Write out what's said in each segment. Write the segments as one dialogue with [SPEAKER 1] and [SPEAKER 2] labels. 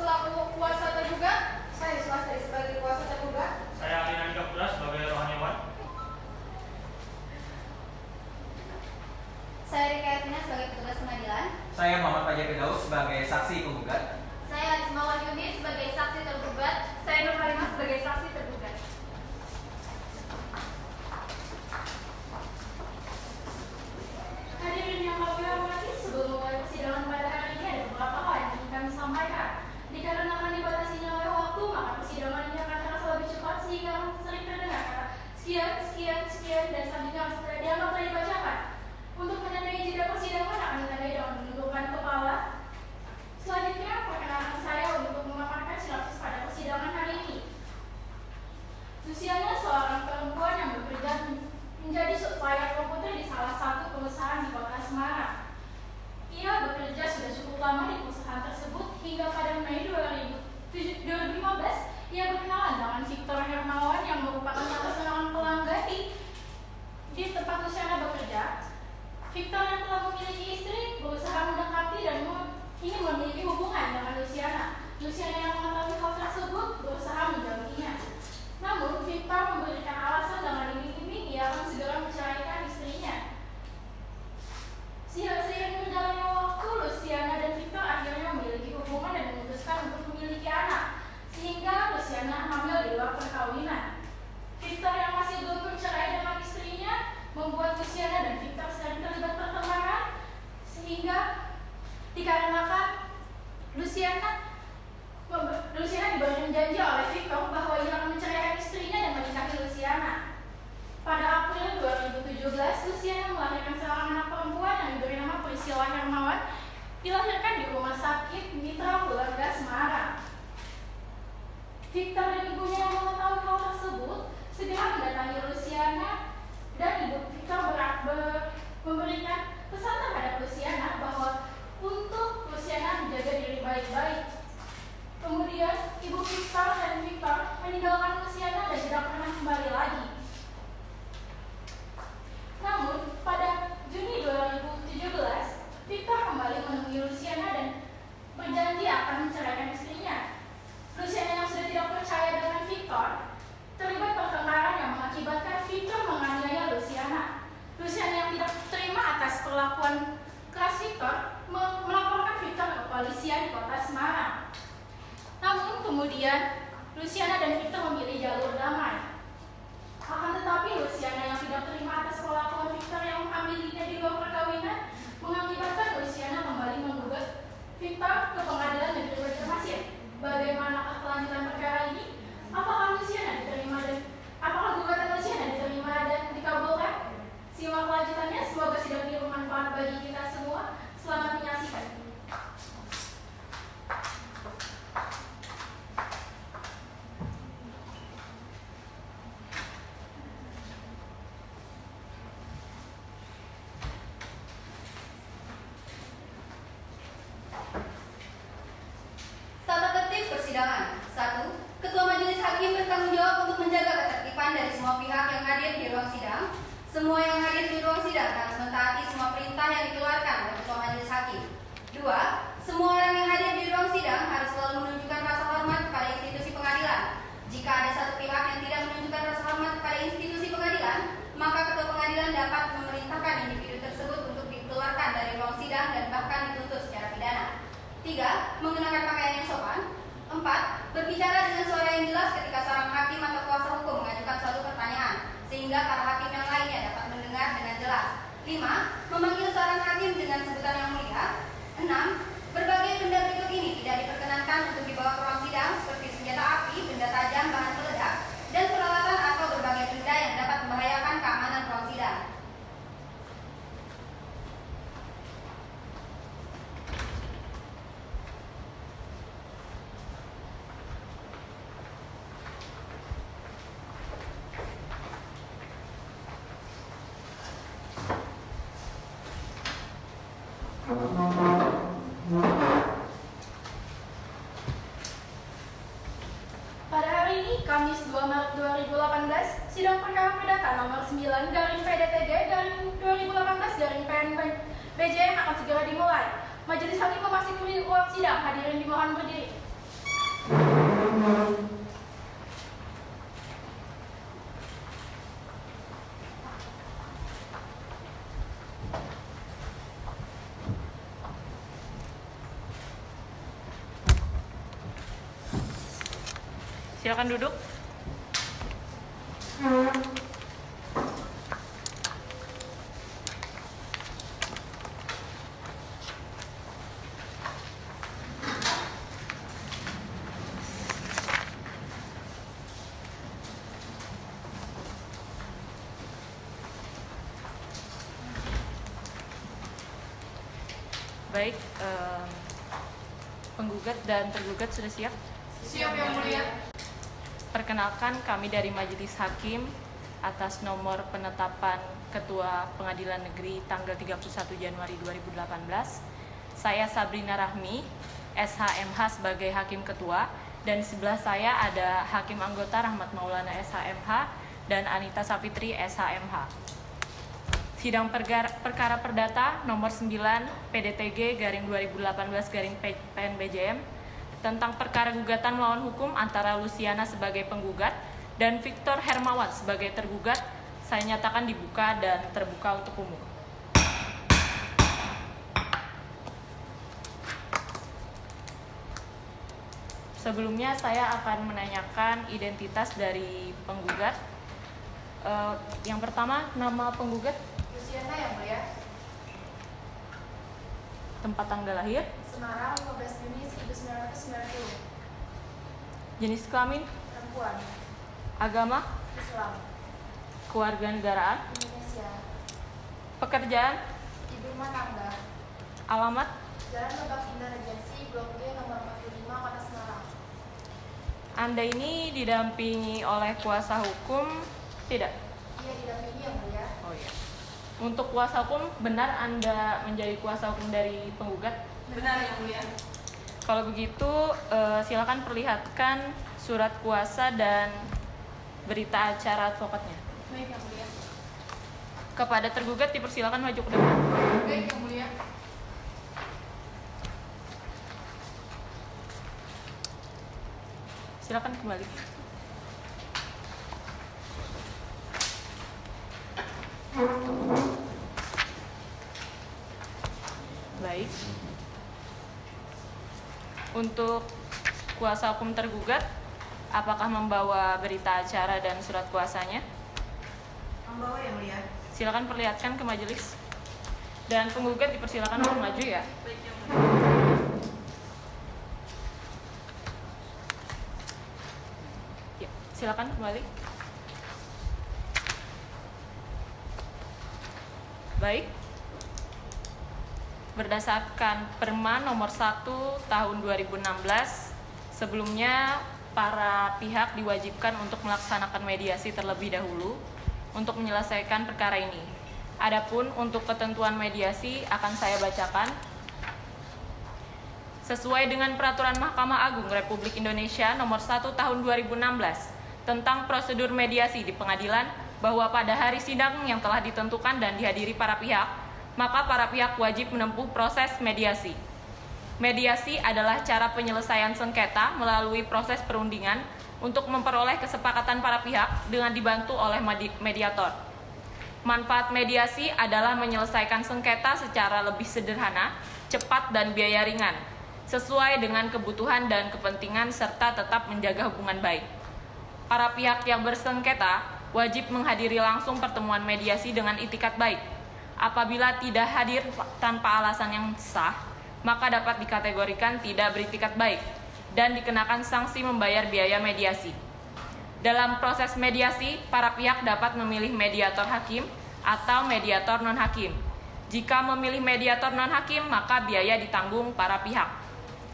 [SPEAKER 1] selaku kuasa tergugat.
[SPEAKER 2] Saya Swasti sebagai kuasa tergugat.
[SPEAKER 3] Saya Alina Putra sebagai rohaniawan.
[SPEAKER 4] Saya Rika Ervina sebagai petugas pengadilan.
[SPEAKER 5] Saya Muhammad Fajar Firdaus sebagai saksi penggugat.
[SPEAKER 4] Saya Arisma Wahyuni sebagai saksi tergugat.
[SPEAKER 1] Saya Nur Halimah sebagai saksi tergugat. Hadirin yang kami hormati, sebelum memulai persidangan pada hari ini ada beberapa hal yang ingin kami sampaikan. Dikarenakan dibatasinya oleh waktu, maka persidangan ini akan terasa lebih cepat sehingga sering terdengar kata sekian dan selanjutnya harus dianggap telah dibacakan. Untuk menandai jeda persidangan akan ditandai dengan menundukkan kepala. Selanjutnya, perkenalkan saya untuk memaparkan sinopsis pada persidangan hari ini. Luciana seorang perempuan yang bekerja menjadi supplier komputer di salah satu perusahaan di kota Semarang. Ia bekerja sudah cukup lama di perusahaan tersebut hingga pada Mei 2015 ia berkenalan dengan Victor Hermawan yang merupakan salah seorang pelanggan di tempat Luciana bekerja. Victor yang telah memiliki istri berusaha mendekati dan ingin memiliki hubungan dengan Luciana. Luciana yang mengetahui hal tersebut berusaha menjauhinya. Namun, Victor memberikan alasan dengan iming-iming ia akan segera menceraikan istrinya. Seiring berjalannya waktu, Luciana dan Victor akhirnya memiliki hubungan dan memutuskan untuk memiliki anak, sehingga Luciana hamil di luar perkawinan. Victor yang masih belum bercerai dengan istrinya membuat Luciana dan Victor sering terlibat pertengkaran, sehingga dikarenakan Luciana diberikan janji oleh Victor bahwa ia akan menceraikan istrinya dan menikahi Luciana. Pada April 2017, Luciana melahirkan seorang anak perempuan yang diberi nama Priscilla Hermawan, dilahirkan di Rumah Sakit Mitra Keluarga Semarang. Victor dan ibunya yang mengetahui hal tersebut segera mendatangi Luciana dan ibu Victor memberikan pesan terhadap Luciana bahwa untuk Luciana menjaga diri baik-baik. Kemudian ibu Victor dan Victor meninggalkan Luciana dan tidak pernah kembali lagi. Namun pada Juni 2017, Victor kembali menemui Luciana dan berjanji akan menceraikan istrinya. Luciana yang sudah tidak percaya dengan Victor terlibat pertengkaran yang mengakibatkan Victor menganiaya Luciana. Luciana yang tidak terima atas perlakuan keras Victor melaporkan Victor ke kepolisian di kota Semarang. Namun kemudian Luciana dan Victor memilih jalur damai. Akan tetapi Luciana yang tidak terima atas perlakuan Victor yang mengambilinya di luar perkawinan mengakibatkan Luciana kembali menggugat Victor ke pengadilan negeri Banjarmasin. Bagaimanakah kelanjutan perkara ini? Apakah gugatan Luciana diterima dan dikabulkan? Simak kelanjutannya, semoga sidang ini bermanfaat bagi kita semua. Selamat menyaksikan.
[SPEAKER 4] Tata tertib persidangan. 1. Ketua Majelis Hakim bertanggung jawab untuk menjaga ketertiban dari semua pihak yang hadir di ruang sidang. Semua yang hadir di ruang sidang harus mentaati semua perintah yang dikeluarkan oleh Ketua Majelis Hakim. 2. Semua orang yang hadir di ruang sidang harus selalu menunjukkan rasa hormat kepada institusi pengadilan. Jika ada satu pihak yang tidak menunjukkan rasa hormat kepada institusi pengadilan, maka Ketua Pengadilan dapat memerintahkan individu tersebut untuk dikeluarkan dari ruang sidang dan bahkan dituntut secara pidana. 3. Menggunakan pakaian yang sopan. 4. Berbicara dengan suara yang jelas ketika seorang hakim atau kuasa hukum mengajukan suatu pertanyaan, sehingga para hakim yang lainnya dapat mendengar dengan jelas. 5. Memanggil seorang hakim dengan sebutan yang mulia. 6. Berbagai benda berikut ini tidak diperkenankan untuk dibawa ke ruang sidang, seperti senjata api, benda tajam, bahan peledak, dan peralatan atau berbagai benda yang dapat membahayakan keamanan ruang sidang.
[SPEAKER 1] Pada hari ini, Kamis 2 Maret 2018, sidang perkara perdata nomor 9/PDTG/2018/PN BJM akan segera dimulai. Majelis Hakim memasuki ruang sidang, hadirin dimohon berdiri.
[SPEAKER 6] Silakan duduk. Baik, penggugat dan tergugat sudah siap?
[SPEAKER 2] Siap Yang Mulia.
[SPEAKER 6] Perkenalkan, kami dari Majelis Hakim atas nomor penetapan Ketua Pengadilan Negeri tanggal 31 Januari 2018. Saya Sabrina Rahmi, SHMH sebagai Hakim Ketua, dan di sebelah saya ada Hakim Anggota Rahmat Maulana SHMH dan Anita Safitri SHMH. Sidang perkara perdata nomor 9 PDTG garing 2018 garing PNBJM tentang perkara gugatan melawan hukum antara Luciana sebagai penggugat dan Victor Hermawan sebagai tergugat saya nyatakan dibuka dan terbuka untuk umum. Sebelumnya saya akan menanyakan identitas dari penggugat. Yang pertama, nama penggugat,
[SPEAKER 2] Luciana Yang Mulia.
[SPEAKER 6] tempat tanggal lahir,
[SPEAKER 2] Semarang 15 Juni 1990.
[SPEAKER 6] jenis kelamin,
[SPEAKER 2] Perempuan.
[SPEAKER 6] agama,
[SPEAKER 2] Islam.
[SPEAKER 6] kewarganegaraan,
[SPEAKER 2] Indonesia.
[SPEAKER 6] pekerjaan,
[SPEAKER 2] Ibu rumah tangga.
[SPEAKER 6] alamat,
[SPEAKER 2] Jalan Lebak Indah Regensi, Blok G nomor 45, Kota Semarang.
[SPEAKER 6] Anda ini didampingi oleh kuasa hukum, tidak?
[SPEAKER 2] Iya, didampingi Yang Mulia.
[SPEAKER 6] Oh iya. Untuk kuasa hukum, benar Anda menjadi kuasa hukum dari penggugat?
[SPEAKER 2] Benar Yang Mulia.
[SPEAKER 6] Kalau begitu, silakan perlihatkan surat kuasa dan berita acara advokatnya.
[SPEAKER 2] Baik Yang Mulia.
[SPEAKER 6] Kepada tergugat dipersilakan maju ke depan.
[SPEAKER 2] Baik Yang Mulia.
[SPEAKER 6] Silakan kembali. Baik. Untuk kuasa hukum tergugat, apakah membawa berita acara dan surat kuasanya?
[SPEAKER 2] Membawa Yang Mulia.
[SPEAKER 6] Silakan perlihatkan ke majelis. Dan penggugat dipersilakan untuk maju ya.
[SPEAKER 2] Baik Yang Mulia.
[SPEAKER 6] Ya, silakan kembali. Baik. Berdasarkan Perma nomor 1 tahun 2016, sebelumnya para pihak diwajibkan untuk melaksanakan mediasi terlebih dahulu untuk menyelesaikan perkara ini. Adapun untuk ketentuan mediasi akan saya bacakan. Sesuai dengan Peraturan Mahkamah Agung Republik Indonesia nomor 1 tahun 2016 tentang prosedur mediasi di pengadilan, bahwa pada hari sidang yang telah ditentukan dan dihadiri para pihak, maka para pihak wajib menempuh proses mediasi. Mediasi adalah cara penyelesaian sengketa melalui proses perundingan untuk memperoleh kesepakatan para pihak dengan dibantu oleh mediator. Manfaat mediasi adalah menyelesaikan sengketa secara lebih sederhana, cepat, dan biaya ringan, sesuai dengan kebutuhan dan kepentingan serta tetap menjaga hubungan baik. Para pihak yang bersengketa wajib menghadiri langsung pertemuan mediasi dengan itikat baik. Apabila tidak hadir tanpa alasan yang sah, maka dapat dikategorikan tidak beritikat baik dan dikenakan sanksi membayar biaya mediasi. Dalam proses mediasi, para pihak dapat memilih mediator hakim atau mediator non-hakim. Jika memilih mediator non-hakim, maka biaya ditanggung para pihak.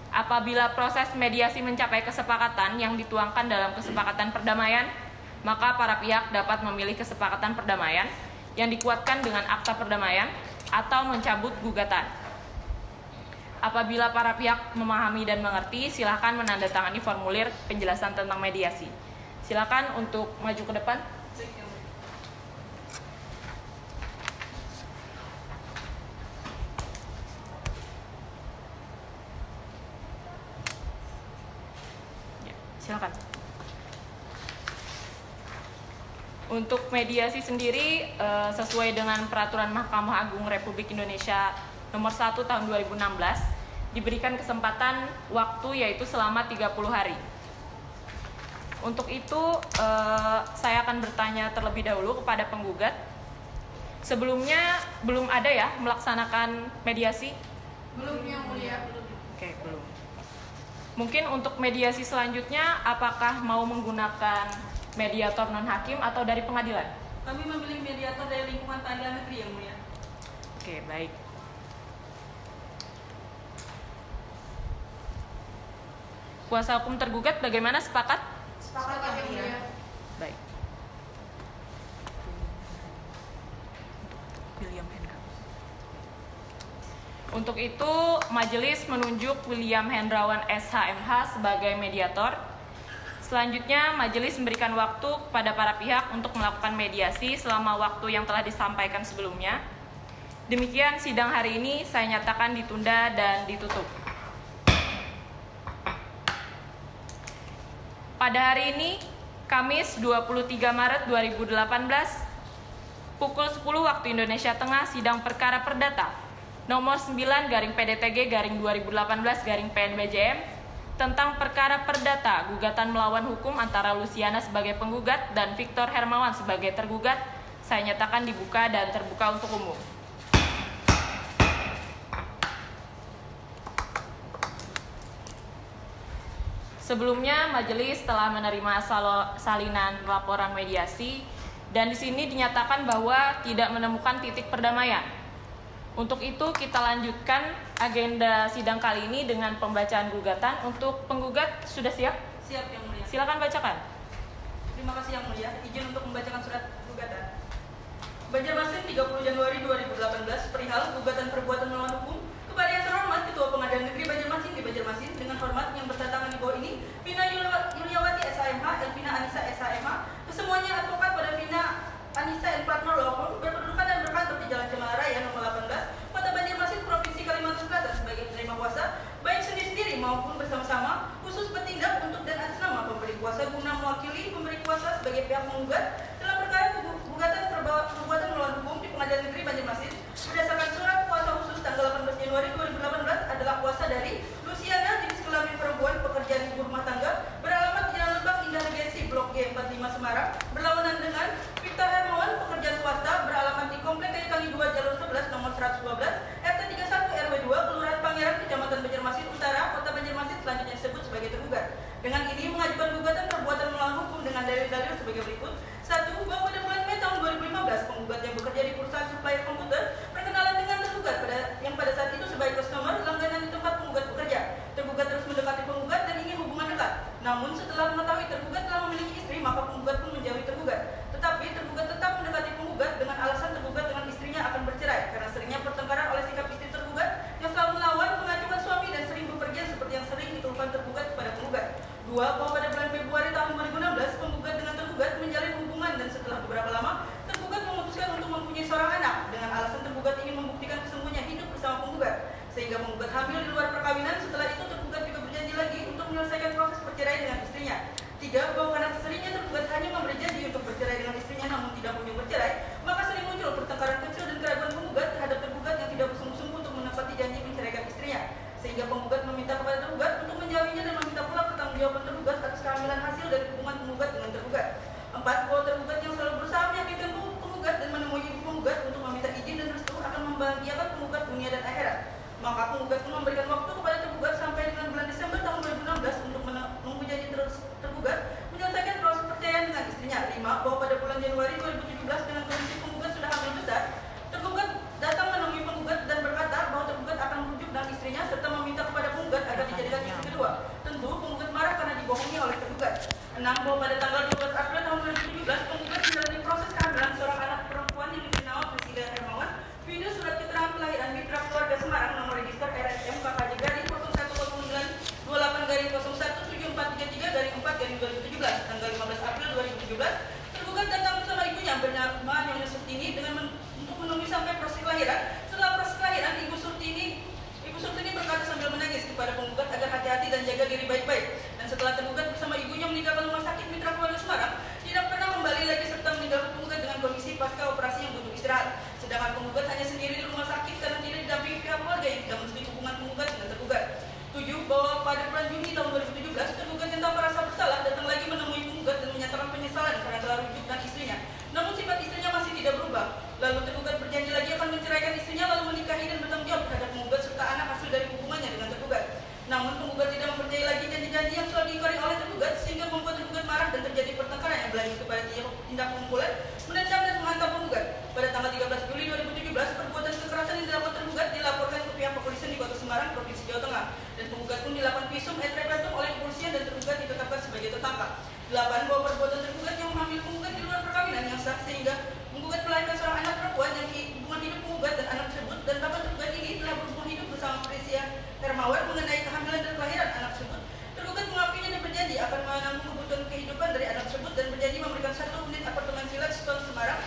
[SPEAKER 6] Apabila proses mediasi mencapai kesepakatan yang dituangkan dalam kesepakatan perdamaian, maka para pihak dapat memilih kesepakatan perdamaian yang dikuatkan dengan akta perdamaian atau mencabut gugatan. Apabila para pihak memahami dan mengerti, silakan menandatangani formulir penjelasan tentang mediasi. Silakan untuk maju ke depan. Silakan. Untuk mediasi sendiri sesuai dengan Peraturan Mahkamah Agung Republik Indonesia Nomor 1 Tahun 2016 diberikan kesempatan waktu yaitu selama 30 hari. Untuk itu saya akan bertanya terlebih dahulu kepada penggugat. Sebelumnya belum ada ya melaksanakan mediasi?
[SPEAKER 2] Belum, Yang Mulia.
[SPEAKER 6] Oke, belum. Mungkin untuk mediasi selanjutnya apakah mau menggunakan mediator non-hakim atau dari pengadilan?
[SPEAKER 7] Kami memilih mediator dari lingkungan pengadilan negeri, Yang Mulia.
[SPEAKER 6] Oke, baik. Kuasa hukum tergugat bagaimana, sepakat?
[SPEAKER 2] Sepakat, Yang Mulia.
[SPEAKER 6] Baik. William Hendra. Untuk itu, majelis menunjuk William Hendrawan SHMH sebagai mediator. Selanjutnya, majelis memberikan waktu kepada para pihak untuk melakukan mediasi selama waktu yang telah disampaikan sebelumnya. Demikian sidang hari ini saya nyatakan ditunda dan ditutup. Pada hari ini, Kamis 23 Maret 2018, pukul 10 waktu Indonesia Tengah, sidang perkara perdata nomor 9/PDTG/2018/PNBJM tentang perkara perdata gugatan melawan hukum antara Luciana sebagai penggugat dan Victor Hermawan sebagai tergugat saya nyatakan dibuka dan terbuka untuk umum. Sebelumnya majelis telah menerima salinan laporan mediasi dan di sini dinyatakan bahwa tidak menemukan titik perdamaian. Untuk itu kita lanjutkan agenda sidang kali ini dengan pembacaan gugatan. Untuk penggugat sudah siap?
[SPEAKER 7] Siap, Yang Mulia.
[SPEAKER 6] Silakan bacakan.
[SPEAKER 7] Terima kasih, Yang Mulia. Izin untuk membacakan surat gugatan. Banjarmasin 30 Januari 2018 perihal gugatan perbuatan melawan hukum kepada Yang Terhormat Ketua Pengadilan Negeri Banjarmasin di Banjarmasin dengan hormat yang bertentangan di bawah ini Vina Yuliawati SHMH, Elvina Anissa SHMH, kesemuanya advokat pada Vina Anissa and Partner Law Firm berkedudukan dan berkantor di Jalan Cemara Raya nomor 18, Kota Banjarmasin, Provinsi Kalimantan Selatan sebagai penerima kuasa, baik sendiri-sendiri maupun bersama-sama, khusus bertindak untuk dan atas nama pemberi kuasa guna mewakili pemberi kuasa sebagai pihak menggugat dalam perkara gugatan perbuatan melawan hukum di Pengadilan Negeri Banjarmasin berdasarkan surat kuasa khusus tanggal 18 Januari 2018 adalah kuasa dari Luciana, jenis kelamin perempuan, pekerjaan ibu rumah tangga, beralamat Jalan Lebak Indah Regensi, Blok G 45 Semarang, berlawanan dengan Victor Hermawan, pekerjaan swasta, beralamat di Komplek Kayu Tangi 2 Jalur 11 nomor 112, RT 31 RW 2, Kelurahan Pangeran, Kecamatan Banjarmasin Utara, Kota Banjarmasin, selanjutnya disebut sebagai tergugat. Dengan ini mengajukan gugatan perbuatan melawan hukum dengan dalil-dalil sebagai berikut. 1. Bahwa pada bulan Mei tahun 2015 penggugat yang bekerja di perusahaan supplier komputer berkenalan dengan tergugat yang pada saat itu sebagai customer langganan di tempat penggugat bekerja. Tergugat terus mendekati penggugat dan ingin hubungan dekat. Namun setelah mengetahui tergugat telah memiliki istri, maka penggugat pun menjauhi tergugat. Tetapi tergugat tetap mendekati penggugat dengan alasan tergugat dengan istrinya akan bercerai karena seringnya pertengkaran oleh sikap istri tergugat yang selalu melawan, mengacukan suami dan sering bepergian seperti yang sering dikeluhkan tergugat kepada penggugat. 2. Bahwa pada bulan Februari tahun 2016 penggugat dengan tergugat menjalin hubungan dan setelah beberapa lama tergugat memutuskan untuk mempunyai seorang anak dengan alasan tergugat ingin membuktikan kesungguhnya hidup bersama penggugat sehingga penggugat hamil di luar perkawinan. Setelah itu tergugat juga berjanji lagi untuk menyelesaikan proses perceraian dengan istrinya. 3. Bahwa karena seringnya tergugat hanya memberi janji untuk bercerai dengan istrinya namun tidak kunjung bercerai, maka sering muncul pertengkaran kecil dan keraguan penggugat terhadap tergugat yang tidak bersungguh-sungguh untuk menepati janji menceraikan istrinya, sehingga penggugat meminta kepada tergugat untuk menjauhinya dan meminta pula pertanggungjawaban tergugat atas kehamilan hasil dari hubungan penggugat dengan tergugat. 4. Bahwa tergugat yang selalu berusaha meyakinkan penggugat dan menemui ibu penggugat untuk meminta izin dan restu akan membahagiakan penggugat dunia dan akhirat. Maka penggugat pun memberikan waktu kepada tergugat sampai dengan bulan Desember tahun 2016 untuk menunggu janji tergugat menyelesaikan proses perceraian dengan istrinya. 5. Bahwa pada bulan Januari 2017 dengan kondisi penggugat sudah hamil besar, tergugat datang menemui penggugat dan berkata bahwa tergugat akan merujuk dengan istrinya serta meminta kepada penggugat agar dijadikan istri kedua. Tentu penggugat marah karena dibohongi oleh tergugat. 6. Bahwa pada tanggal 12 April tahun 2017 penggugat menjalani proses kehamilan seorang anak perempuan yang diberi nama Priscilla Hermawan. Video surat keterangan kelahiran Mitra Keluarga Semarang nomor register RSM KKJ Provinsi Jawa Tengah, dan penggugat pun dilakukan visum et repertum oleh kepolisian dan tergugat ditetapkan sebagai tersangka. 8. Bahwa perbuatan tergugat yang menghamili penggugat di luar perkawinan yang sah sehingga penggugat melahirkan seorang anak perempuan yang hubungan hidup penggugat dan anak tersebut, dan 8. Tergugat ini telah berhubungan hidup bersama Prisia Hermawan mengenai kehamilan dan kelahiran anak tersebut. Tergugat mengakuinya dan berjanji akan menanggung kebutuhan kehidupan dari anak tersebut dan berjanji memberikan 1 unit apartemen villa Stone Semarang.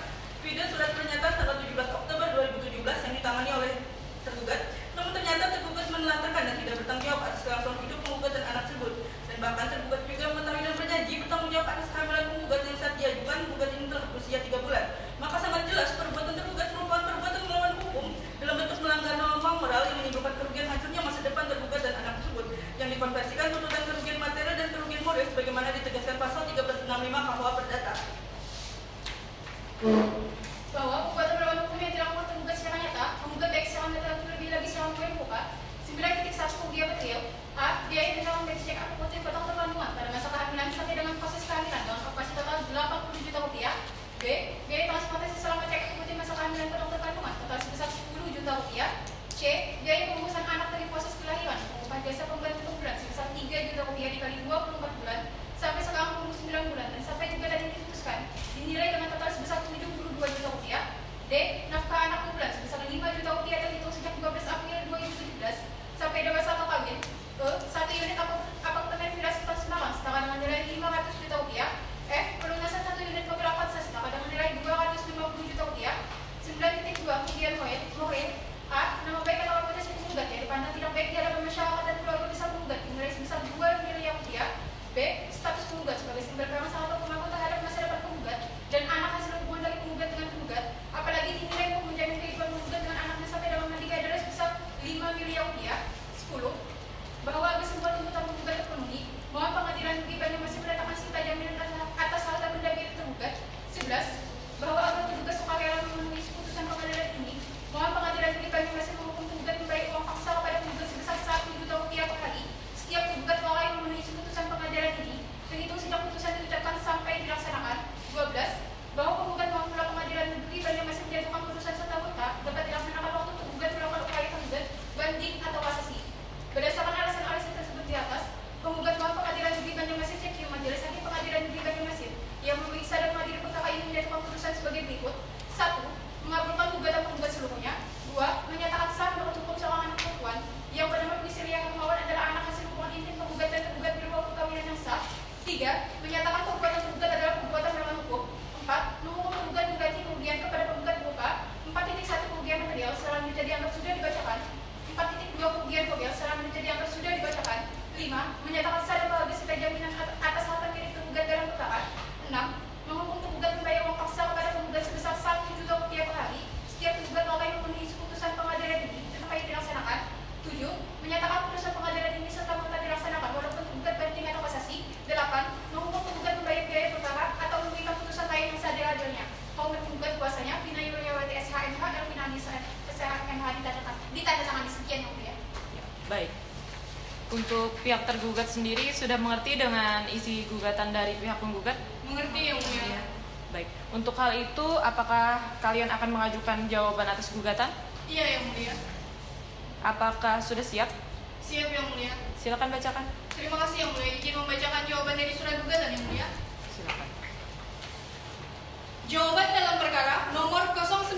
[SPEAKER 7] Video surat pernyataan tanggal 17 Oktober 2017 yang ditangani oleh tergugat. Namun ternyata tergugat menelantarkan dan tidak bertanggung jawab atas kelangsungan hidup penggugat dan anak tersebut. Dan bahkan tergugat juga mengetahui dan berjanji bertanggung jawab atas kehamilan penggugat yang saat diajukan penggugat ini telah berusia 3 bulan. Maka sangat jelas perbuatan tergugat merupakan perbuatan melawan hukum dalam bentuk melanggar norma moral yang menimbulkan kerugian hancurnya masa depan tergugat dan anak tersebut, yang dikonversikan tuntutan kerugian material dan kerugian moral sebagaimana ditegaskan pasal 1365 KUH Perdata.
[SPEAKER 1] Bahwa perbuatan melawan hukum yang dilakukan tergugat secara nyata, menggugat baik secara nyata atau lebih lagi secara membuka 9.1 kerugian material. A. Biaya tindakan baik cek akutif potong terkandungan pada masa kehamilan sampai dengan proses kehamilan dengan kapasitas total 80 juta rupiah. B. Biaya transportasi selama cek akutif masa kehamilan potong terkandungan total sebesar 10 juta rupiah. C. Biaya pengurusan anak dari proses kelahiran upah jasa pembantu bulan sebesar 3 juta rupiah dikali 24 bulan sampai sekarang 29 bulan dan sampai juga tadi diputuskan dinilai dengan total sebesar 72 juta rupiah. D. Nafkah anak bulan sebesar 5 juta rupiah terhitung sejak 12 April 2017 sampai dewasa atau kawin. E. 1 unit apartemen villa Stone Semarang setara dengan nilai 500 juta rupiah. F. Pelunasan 1 unit mobil Avanza setara dengan nilai 250 juta rupiah. 9.2 kerugian moral. A. Nama baik atau reputasi penggugat yang dipandang tidak baik di hadapan masyarakat dan keluarga besar penggugat dinilai sebesar 2 miliar rupiah. B. Status penggugat sebagai simbol perangsang atau pemangku terhadap masa depan penggugat dan anak hasil hubungan dari penggugat dengan penggugat, apalagi dinilai untuk menjamin kehidupan penggugat dengan anaknya sampai dalam mandiri adalah sebesar 5 miliar rupiah. 10. Bahwa agar semua tuntutan penggugat terpenuhi, mohon pengadilan negeri Banyumasin mendatangkan sita jaminan atas harta benda milik tergugat. 11. Bahwa agar tergugat sukarela memenuhi putusan pengadilan ini, mohon pengadilan negeri Banyumasin menghukum penggugat membayar uang paksa kepada penggugat sebesar 1 juta rupiah per hari setiap tergugat lalai memenuhi putusan pengadilan ini, terhitung sejak putusan diucapkan sampai dilaksanakan. 12. Bahwa penggugat maupun pengadilan negeri Banyumasin menjatuhkan putusan serta berita dapat dilaksanakan waktu tergugat melakukan upaya tergugat, banding atau kasasi. Berdasarkan alasan-alasan tersebut di atas, penggugat mohon pengadilan negeri Banyumasin CQ Majelis Hakim Pengadilan Negeri Banyumasin yang memeriksa dan mengadili perkara ini menjatuhkan putusan sebagai berikut. 1. Mengabulkan gugatan penggugat seluruhnya. 2. Menyatakan sah menurut hukum seorang anak perempuan yang bernama Prisia Hermawan adalah anak hasil hubungan intim penggugat dan tergugat di luar perkawinan yang sah. 3. Menyatakan perbuatan tergugat adalah perbuatan melawan hukum. 4. Menghukum penggugat mengganti kerugian kepada penggugat berupa 4.1 kerugian material selanjutnya dianggap sudah dibacakan. 4.2 kerugian moral selanjutnya dianggap sudah dibacakan. 5. Menyatakan sah dan bahagia serta jaminan atas harta milik tergugat dalam perkara. 6. Menghukum tergugat membayar uang paksa kepada penggugat sebesar 1 juta rupiah per hari setiap tergugat lalai memenuhi putusan pengadilan ini sampai dilaksanakan. 7. Menyatakan putusan pengadilan ini serta merta dilaksanakan walaupun tergugat banding atau kasasi. 8. Menghukum tergugat membayar biaya perkara atau memberikan putusan lain yang seadil-adilnya. Hormat penggugat kuasanya Vina Yuliawati SHMH dan Vina SHMH ditandatangani. Sekian yang mulia.
[SPEAKER 6] Baik. Untuk pihak tergugat sendiri sudah mengerti dengan isi gugatan dari pihak penggugat?
[SPEAKER 1] Mengerti yang mulia.
[SPEAKER 6] Baik. Untuk hal itu, apakah kalian akan mengajukan jawaban atas gugatan?
[SPEAKER 1] Iya yang mulia.
[SPEAKER 6] Apakah sudah siap?
[SPEAKER 1] Siap yang mulia.
[SPEAKER 6] Silakan bacakan.
[SPEAKER 1] Terima kasih yang mulia. Izin membacakan jawaban dari surat gugatan yang mulia.
[SPEAKER 6] Silakan.
[SPEAKER 1] Jawaban dalam perkara nomor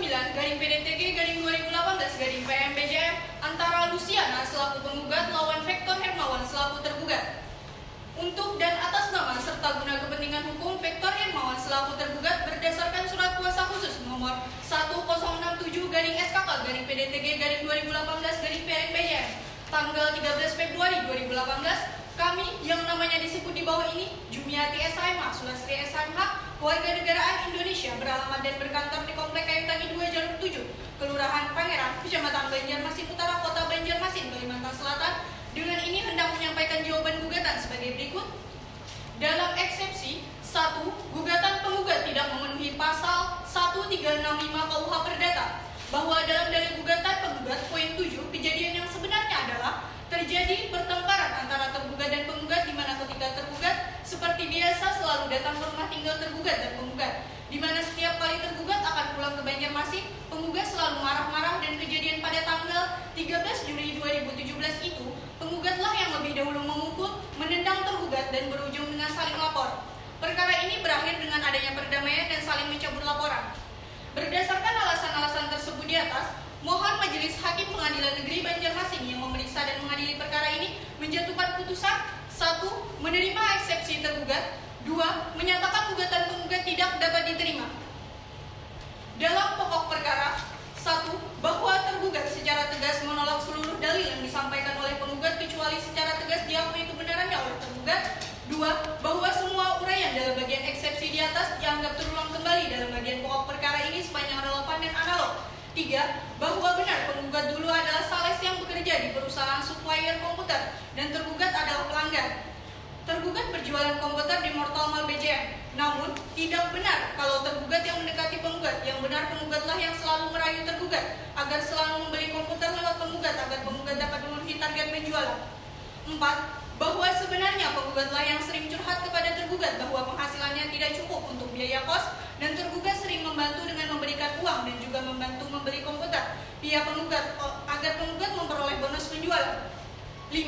[SPEAKER 1] 09-PDTG-2018-PMBJM antara Luciana selaku penggugat lawan Victor Hermawan selaku tergugat. Untuk dan atas nama serta guna kepentingan hukum Victor Hermawan selaku tergugat berdasarkan surat kuasa khusus nomor 1067-SKK-PDTG-2018-PMBJM tanggal 13 Februari 2018, kami yang namanya disebut di bawah ini, Jumiati SHMH, Sulastri SHMH, warga negaraan Indonesia beralamat dan berkantor di Komplek Kayu Tangi 2 Jalur 7, Kelurahan Pangeran, Kecamatan Banjarmasin Utara, Kota Banjarmasin, Kalimantan Selatan. Dengan ini hendak menyampaikan jawaban gugatan sebagai berikut. Dalam eksepsi 1, gugatan penggugat tidak memenuhi pasal 1365 KUH Perdata, bahwa dalam dalil gugatan penggugat poin 7, kejadian yang sebenarnya adalah terjadi pertengkaran antara tergugat dan penggugat di mana ketika tergugat seperti biasa selalu datang ke rumah tinggal tergugat dan penggugat.
[SPEAKER 4] di mana setiap kali tergugat akan pulang ke Banjarmasin, penggugat selalu marah-marah dan kejadian pada tanggal 13 Juli 2017 itu, penggugatlah yang lebih dahulu memukul, menendang tergugat dan berujung dengan saling lapor. Perkara ini berakhir dengan adanya perdamaian dan saling mencabut laporan. Berdasarkan alasan-alasan tersebut di atas, mohon Majelis Hakim Pengadilan Negeri Banjarmasin yang memeriksa dan mengadili perkara ini menjatuhkan putusan 1. Menerima eksepsi tergugat. 2. Menyatakan gugatan penggugat tidak dapat diterima. Dalam pokok perkara, 1. Bahwa tergugat secara tegas menolak seluruh dalil yang disampaikan oleh penggugat kecuali secara tegas diakui kebenarannya oleh tergugat. 2. Bahwa semua uraian dalam bagian eksepsi di atas dianggap terulang kembali dalam bagian pokok perkara ini sepanjang relevan dan analog. 3. Bahwa benar penggugat dulu adalah sales yang bekerja di perusahaan supplier komputer dan tergugat adalah pelanggan. Tergugat berjualan komputer di Mortal Mall BJM. Namun, tidak benar kalau tergugat yang mendekati penggugat. Yang benar penggugatlah yang selalu merayu tergugat agar selalu membeli komputer lewat penggugat agar penggugat dapat memenuhi target penjualan. 4. Bahwa sebenarnya penggugatlah yang sering curhat kepada tergugat bahwa penghasilannya tidak cukup untuk biaya kos dan tergugat sering membantu dengan memberikan uang dan juga membantu membeli komputer pihak penggugat agar penggugat memperoleh bonus penjualan. 5.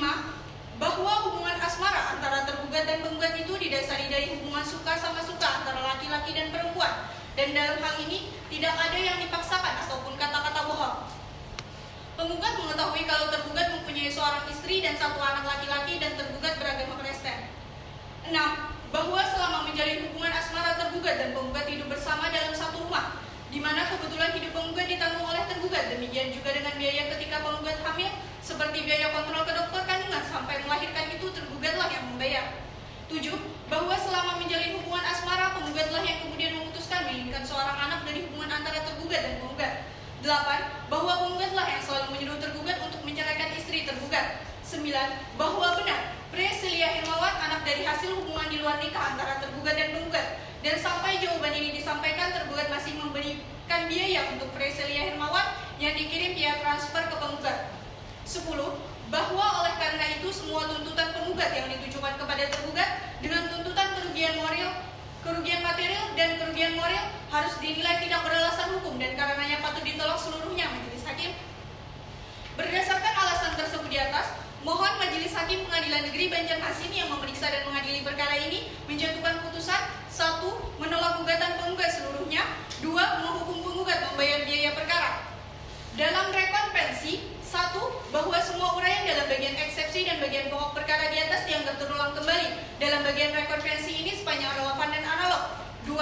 [SPEAKER 4] Bahwa hubungan asmara antara tergugat dan penggugat itu didasari dari hubungan suka sama suka antara laki-laki dan perempuan, dan dalam hal ini tidak ada yang dipaksakan ataupun kata-kata bohong. Penggugat mengetahui kalau tergugat mempunyai seorang istri dan 1 anak laki-laki dan tergugat beragama Kristen. 6. Bahwa selama menjalin hubungan asmara tergugat dan penggugat hidup bersama dalam satu rumah, di mana kebetulan hidup penggugat ditanggung oleh tergugat, demikian juga dengan biaya ketika penggugat hamil, seperti biaya kontrol ke dokter kandungan sampai melahirkan itu tergugatlah yang membayar. 7. Bahwa selama menjalin hubungan asmara, penggugatlah yang kemudian memutuskan menginginkan seorang anak dari hubungan antara tergugat dan penggugat. 8. Bahwa penggugatlah yang selalu menyuruh tergugat untuk menceraikan istri tergugat. 9. Bahwa benar Priscilia Hermawan anak dari hasil hubungan di luar nikah antara tergugat dan penggugat. Dan sampai jawaban ini disampaikan, tergugat masih memberikan biaya untuk Priscilia Hermawan yang dikirim via transfer ke penggugat. 10. Bahwa oleh karena itu semua tuntutan penggugat yang ditujukan kepada tergugat dengan tuntutan kerugian moral, kerugian material, dan kerugian moral harus dinilai tidak beralasan hukum dan karenanya patut ditolak seluruhnya Majelis Hakim. Berdasarkan alasan tersebut di atas, mohon Majelis Hakim Pengadilan Negeri Banjarmasin yang memeriksa dan mengadili perkara ini menjatuhkan putusan 1. Menolak gugatan penggugat seluruhnya. 2. Menghukum penggugat membayar biaya perkara. Dalam rekon pensi, 1. Bahwa semua uraian dalam bagian eksepsi dan bagian pokok perkara di atas dianggap terulang kembali dalam bagian rekon pensi ini sepanjang relevan dan analog. 2.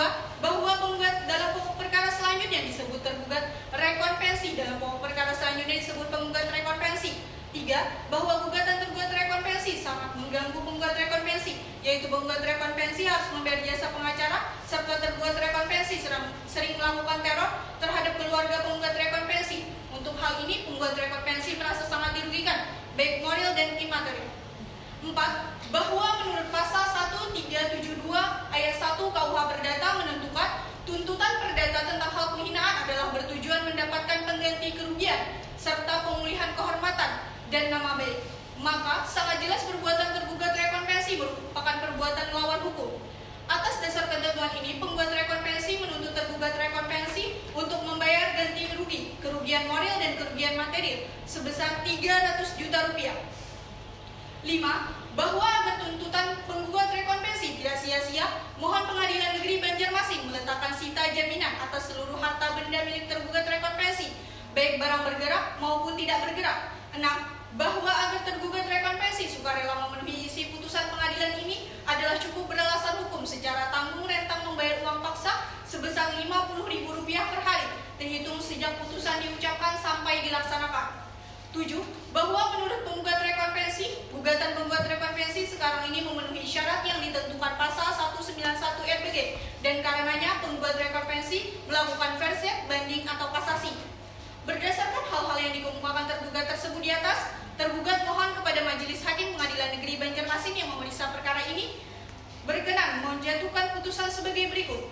[SPEAKER 4] Bahwa penggugat dalam pokok perkara selanjutnya disebut tergugat rekon pensi, dalam pokok perkara selanjutnya disebut penggugat rekon pensi. 3. Bahwa gugatan tergugat rekon pensi sangat mengganggu penggugat rekon pensi, yaitu penggugat rekon pensi harus membayar jasa pengacara serta tergugat rekon pensi sering melakukan teror terhadap keluarga penggugat rekon pensi. Untuk hal ini, penggugat rekon pensi merasa sangat dirugikan, baik moral dan imaterial. 4. Bahwa menurut pasal 1372 ayat 1 KUH Perdata menentukan tuntutan perdata tentang hal penghinaan adalah bertujuan mendapatkan pengganti kerugian serta pemulihan kehormatan dan nama baik. Maka sangat jelas perbuatan tergugat rekon pensi merupakan perbuatan melawan hukum. Atas dasar ketentuan ini, penggugat rekon pensi menuntut tergugat rekon pensi untuk membayar ganti rugi, kerugian moral dan kerugian material sebesar 300 juta rupiah. 5. Bahwa agar tuntutan penggugat rekon pensi tidak sia-sia, mohon Pengadilan Negeri Banjarmasin meletakkan sita jaminan atas seluruh harta benda milik tergugat rekon pensi, baik barang bergerak maupun tidak bergerak. 6. Bahwa agar tergugat rekon pensi sukarela memenuhi isi putusan pengadilan ini adalah cukup beralasan hukum secara tanggung rentang membayar uang paksa sebesar Rp50.000 per hari, terhitung sejak putusan diucapkan sampai dilaksanakan. 7. Bahwa menurut penggugat rekon pensi, gugatan penggugat rekon pensi sekarang ini memenuhi syarat yang ditentukan pasal 191 RBG dan karenanya penggugat rekon pensi melakukan verset, banding atau kasasi. Berdasarkan hal-hal yang dikemukakan tergugat tersebut di atas, tergugat mohon kepada Majelis Hakim Pengadilan Negeri Banjarmasin yang memeriksa perkara ini berkenan menjatuhkan putusan sebagai berikut.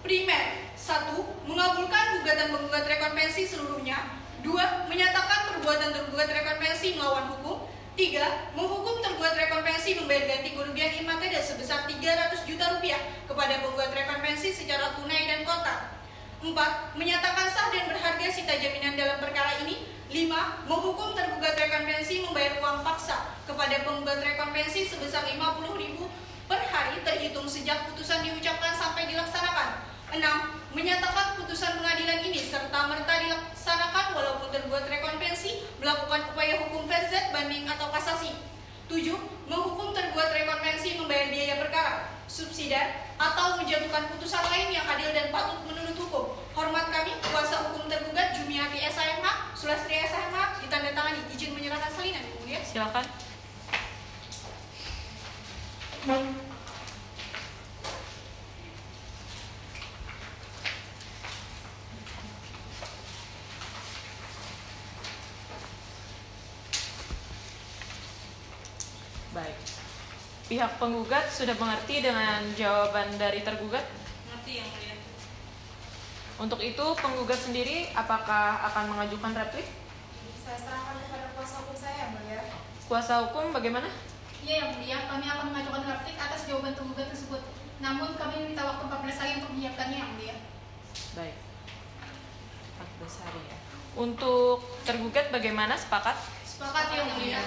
[SPEAKER 4] Primer, 1. Mengabulkan gugatan penggugat rekon pensi seluruhnya. 2. Menyatakan perbuatan tergugat rekon pensi melawan hukum. 3. Menghukum tergugat rekonvensi membayar ganti kerugian imaterial sebesar 300 juta rupiah kepada penggugat rekonvensi secara tunai dan kontan. 4. Menyatakan sah dan berharga sita jaminan dalam perkara ini. 5. Menghukum tergugat rekonvensi membayar uang paksa kepada penggugat rekonvensi sebesar 50.000 per hari terhitung sejak putusan diucapkan sampai dilaksanakan. 6. Menyatakan putusan pengadilan ini serta-merta dilaksanakan walaupun tergugat rekonvensi melakukan upaya hukum VZ, banding atau kasasi. 7. Menghukum tergugat rekonvensi membayar biaya perkara, subsidiar, atau menjatuhkan putusan lain yang adil dan patut menurut hukum. Hormat kami, kuasa hukum tergugat Jumiati SHMH, Sulastri SHMH, ditandatangani. Izin menyerahkan salinan, Yang Mulia.
[SPEAKER 6] Silakan. Baik. Pihak penggugat sudah mengerti dengan jawaban dari tergugat?
[SPEAKER 7] Mengerti, Yang Mulia.
[SPEAKER 6] Untuk itu, penggugat sendiri apakah akan mengajukan replik?
[SPEAKER 2] Saya serahkan kepada kuasa hukum saya, Yang Mulia.
[SPEAKER 6] Kuasa hukum bagaimana?
[SPEAKER 1] Iya, Yang Mulia, kami akan mengajukan replik atas jawaban penggugat tersebut. Namun kami meminta waktu 14 hari untuk menyiapkannya, Yang Mulia.
[SPEAKER 6] Baik. 14 hari ya. Untuk tergugat bagaimana? Sepakat?
[SPEAKER 1] Sepakat, Yang Mulia.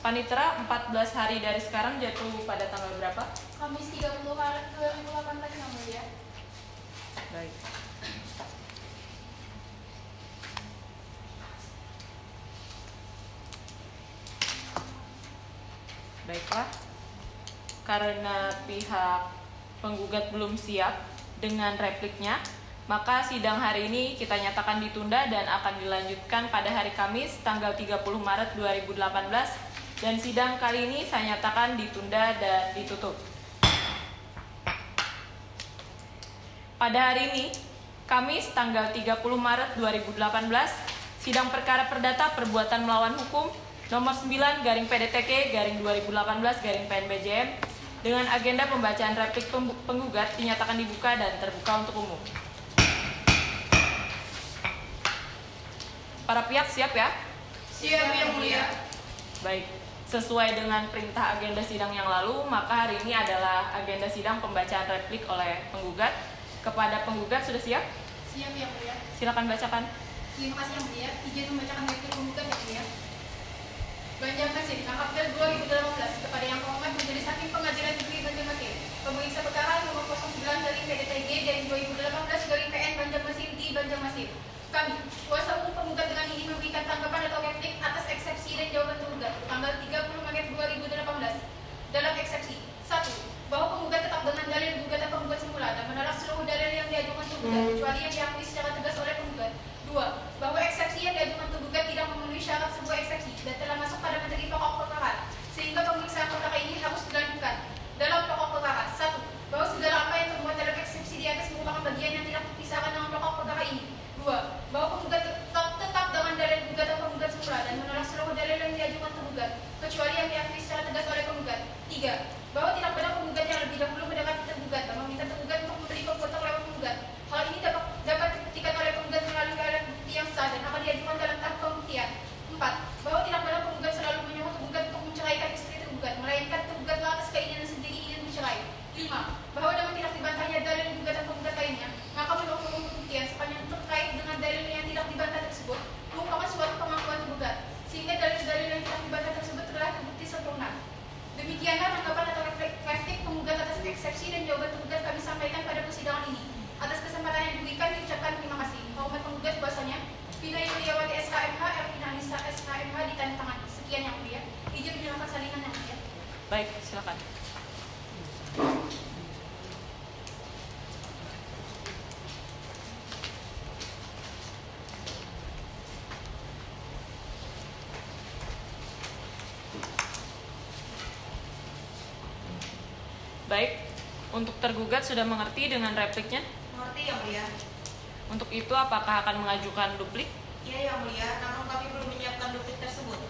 [SPEAKER 6] Panitera 14 hari dari sekarang jatuh pada tanggal berapa?
[SPEAKER 1] Kamis 30 Maret 2018, Yang Mulia.
[SPEAKER 6] Baik. Baiklah. Karena pihak penggugat belum siap dengan repliknya, maka sidang hari ini kita nyatakan ditunda dan akan dilanjutkan pada hari Kamis tanggal 30 Maret 2018. Dan sidang kali ini saya nyatakan ditunda dan ditutup. Pada hari ini, Kamis tanggal 30 Maret 2018, sidang perkara perdata perbuatan melawan hukum nomor 9/PDTK/2018/PNBJM dengan agenda pembacaan replik penggugat dinyatakan dibuka dan terbuka untuk umum. Para pihak siap ya?
[SPEAKER 7] Siap, Yang Mulia.
[SPEAKER 6] Baik. Sesuai dengan perintah agenda sidang yang lalu, maka hari ini adalah agenda sidang pembacaan replik oleh penggugat. Kepada penggugat sudah siap?
[SPEAKER 1] Siap, Yang Mulia.
[SPEAKER 6] Silakan bacakan.
[SPEAKER 1] Terima kasih, Yang Mulia. Izin membacakan replik penggugat, Yang Mulia. Banjarmasin, 6 April 2018, kepada Yang Terhormat Majelis Hakim Pengadilan Negeri Banjarmasin, pemeriksa perkara nomor 09/PDTG/2018/PN Banjarmasin di Banjarmasin. Kami, kuasa hukum penggugat dengan ingin memberikan tanggapan atau replik atas eksepsi dan jawaban tergugat tanggal 30 Maret 2018. Dalam eksepsi, 1. Bahwa penggugat tetap dengan dalil gugatan penggugat semula dan menolak seluruh dalil yang diajukan tergugat kecuali yang diakui secara tegas oleh penggugat. 2. Bahwa eksepsi yang diajukan tergugat tidak memenuhi syarat sebuah eksepsi dan telah masuk pada materi pokok perkara, sehingga pemeriksaan perkara ini harus dilanjutkan. Dalam pokok perkara, 1. Bahwa segala apa yang termuat dalam eksepsi di atas merupakan bagian yang tidak terpisahkan dengan pokok perkara ini. 2. Bahwa penggugat tetap dengan dalil gugatan penggugat semula dan menolak seluruh dalil yang diajukan tergugat kecuali yang diakui secara tegas oleh penggugat. 3. Bahwa tidak benar penggugat yang lebih dahulu mendekati tergugat dan meminta tergugat untuk memberi perbuatan lewat penggugat. Hal ini dapat dibuktikan oleh penggugat melalui alat bukti yang sah dan akan diajukan dalam tahap pembuktian. 4. Bahwa tidak benar penggugat selalu menyuruh tergugat untuk menceraikan istri tergugat, melainkan tergugatlah atas keinginan sendiri ingin bercerai. 5. Bahwa dengan tidak dibantahnya dalil gugatan penggugat lainnya, maka menurut hukum pembuktian sepanjang terkait dengan dalil yang tidak dibantah tersebut merupakan suatu pengakuan tergugat, sehingga dalil-dalil yang tidak dibantah tersebut telah terbukti sempurna. Demikianlah tanggapan atau replik penggugat atas eksepsi dan jawaban tergugat kami sampaikan pada persidangan ini. Atas kesempatan yang diberikan diucapkan terima kasih. Hormat penggugat kuasanya, Vina Yuliawati SHMH, Ervina Anissa SHMH ditandatangani. Sekian Yang Mulia. Izin menyerahkan salinan Yang Mulia.
[SPEAKER 6] Baik, silakan. Baik, untuk tergugat sudah mengerti dengan repliknya?
[SPEAKER 7] Mengerti, Yang Mulia.
[SPEAKER 6] Untuk itu apakah akan mengajukan duplik?
[SPEAKER 7] Iya, Yang Mulia, namun kami belum menyiapkan duplik tersebut.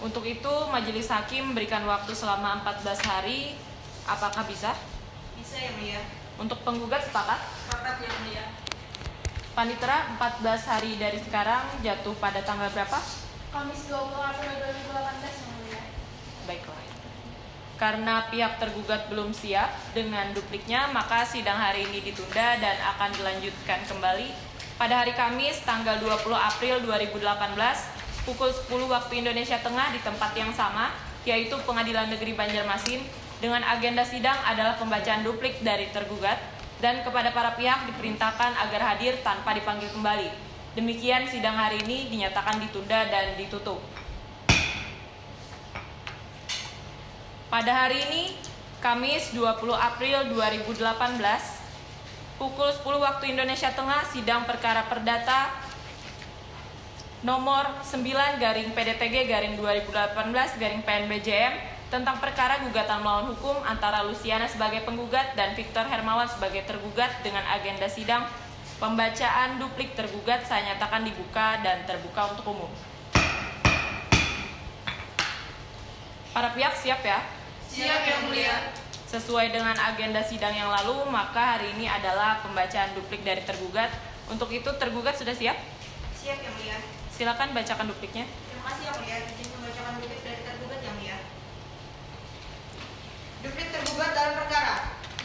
[SPEAKER 6] Untuk itu majelis hakim memberikan waktu selama 14 hari. Apakah bisa?
[SPEAKER 7] Bisa, Yang Mulia.
[SPEAKER 6] Untuk penggugat sepakat?
[SPEAKER 7] Sepakat yang mulia.
[SPEAKER 6] Panitera, 14 hari dari sekarang jatuh pada tanggal berapa?
[SPEAKER 1] Kamis 20 April 2018 yang mulia.
[SPEAKER 6] Baiklah. Karena pihak tergugat belum siap dengan dupliknya, maka sidang hari ini ditunda dan akan dilanjutkan kembali pada hari Kamis tanggal 20 April 2018 pukul 10 waktu Indonesia Tengah di tempat yang sama, yaitu Pengadilan Negeri Banjarmasin, dengan agenda sidang adalah pembacaan duplik dari tergugat dan kepada para pihak diperintahkan agar hadir tanpa dipanggil kembali. Demikian sidang hari ini dinyatakan ditunda dan ditutup. Pada hari ini, Kamis 20 April 2018, pukul 10 waktu Indonesia Tengah, sidang perkara perdata nomor 9/PDTG/2018/PNBJM tentang perkara gugatan melawan hukum antara Luciana sebagai penggugat dan Victor Hermawan sebagai tergugat dengan agenda sidang pembacaan duplik tergugat saya nyatakan dibuka dan terbuka untuk umum. Para pihak siap ya?
[SPEAKER 7] Siap yang mulia.
[SPEAKER 6] Sesuai dengan agenda sidang yang lalu, maka hari ini adalah pembacaan duplik dari tergugat. Untuk itu tergugat sudah siap?
[SPEAKER 2] Siap yang mulia.
[SPEAKER 6] Silakan bacakan dupliknya.
[SPEAKER 2] Terima kasih yang mulia. Izin membacakan duplik dari tergugat yang mulia. Duplik tergugat dalam perkara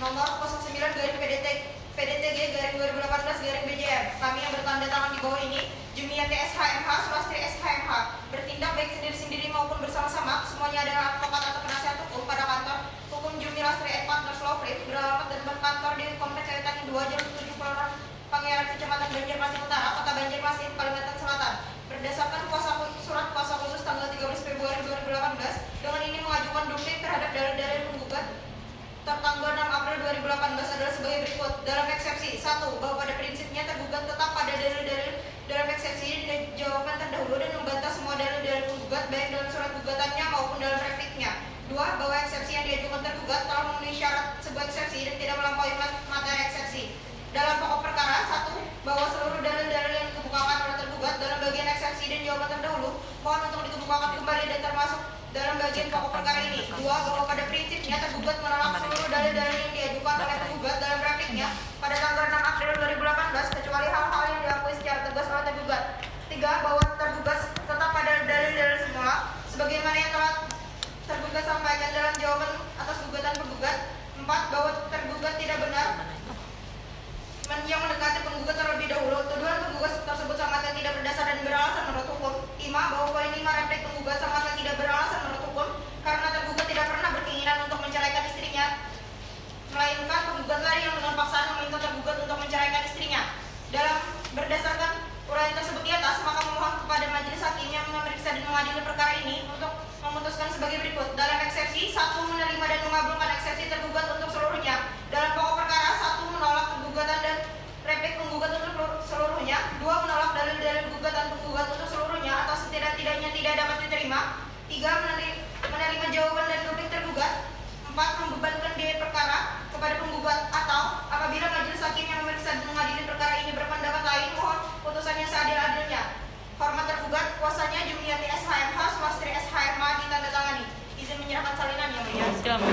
[SPEAKER 2] nomor 09/PDTG/2018/BJM. Kami yang bertanda tangan di bawah ini, Jumiati SHMH, Sulastri SHMH, bertindak baik sendiri-sendiri maupun bersama-sama, semuanya adalah advokat atau penasihat hukum pada kantor hukum Jumi Lastri Advanters Law Firm beralamat dan berkantor di Kompleks Kaitan 2 Jalan 7 Kelurahan Pangeran Kecamatan Banjarmasin Utara, Kota Banjarmasin, Kalimantan Selatan. Berdasarkan surat kuasa khusus tanggal 13 Februari 2018, dengan ini mengajukan duplik terhadap dalil-dalil penggugat tertanggal 6 April 2018 adalah sebagai berikut. Dalam eksepsi 1, bahwa pada prinsipnya tergugat tetap pada dalil-dalil dalam eksepsi dan jawaban terdahulu dan membantah semua dalil-dalil penggugat baik dalam surat gugatannya maupun dalam repliknya. 2, bahwa eksepsi yang diajukan tergugat telah memenuhi syarat sebuah eksepsi dan tidak melampaui materi eksepsi. Dalam pokok perkara 1, bahwa seluruh dalil-dalil yang dikemukakan oleh tergugat dalam bagian eksepsi dan jawaban terdahulu mohon untuk dikemukakan kembali dan termasuk dalam bagian pokok perkara ini. 2, bahwa pada prinsipnya tergugat menolak seluruh dalil-dalil yang diajukan oleh tergugat dalam repliknya pada tanggal 6 April 2018 kecuali hal-hal yang diakui secara tegas oleh tergugat. 3, bahwa tergugat tetap pada dalil-dalil semula sebagaimana yang telah tergugat sampaikan dalam jawaban atas gugatan penggugat. 4, bahwa tergugat tidak benar yang mendekati penggugat terlebih dahulu. Tuduhan penggugat tersebut sama sekali tidak berdasar dan beralasan menurut hukum. 5, bahwa poin 5 replik penggugat sama sekali tidak beralasan menurut hukum karena tergugat tidak pernah berkeinginan untuk menceraikan istrinya, melainkan penggugatlah yang dengan paksaan meminta tergugat untuk menceraikan istrinya. Dalam berdasarkan uraian tersebut di atas, maka memohon kepada majelis hakim yang memeriksa dan mengadili perkara ini untuk memutuskan sebagai berikut. Dalam eksepsi 1, menerima dan mengabulkan eksepsi tergugat untuk seluruhnya. Dalam pokok perkara 1, menolak gugatan dan replik penggugat untuk seluruhnya. 2, menolak dalil-dalil gugatan penggugat untuk seluruhnya atau setidak-tidaknya tidak dapat diterima. 3, menerima jawaban dan duplik tergugat. 4, membebankan biaya perkara kepada penggugat atau apabila majelis hakim yang memeriksa dan mengadili perkara ini berpendapat lain, mohon putusannya seadil-adilnya. Hormat tergugat, kuasanya Jumiati SHMH, Sulastri SHMH ditandatangani. Izin menyerahkan salinan yang mulia.
[SPEAKER 6] Silakan.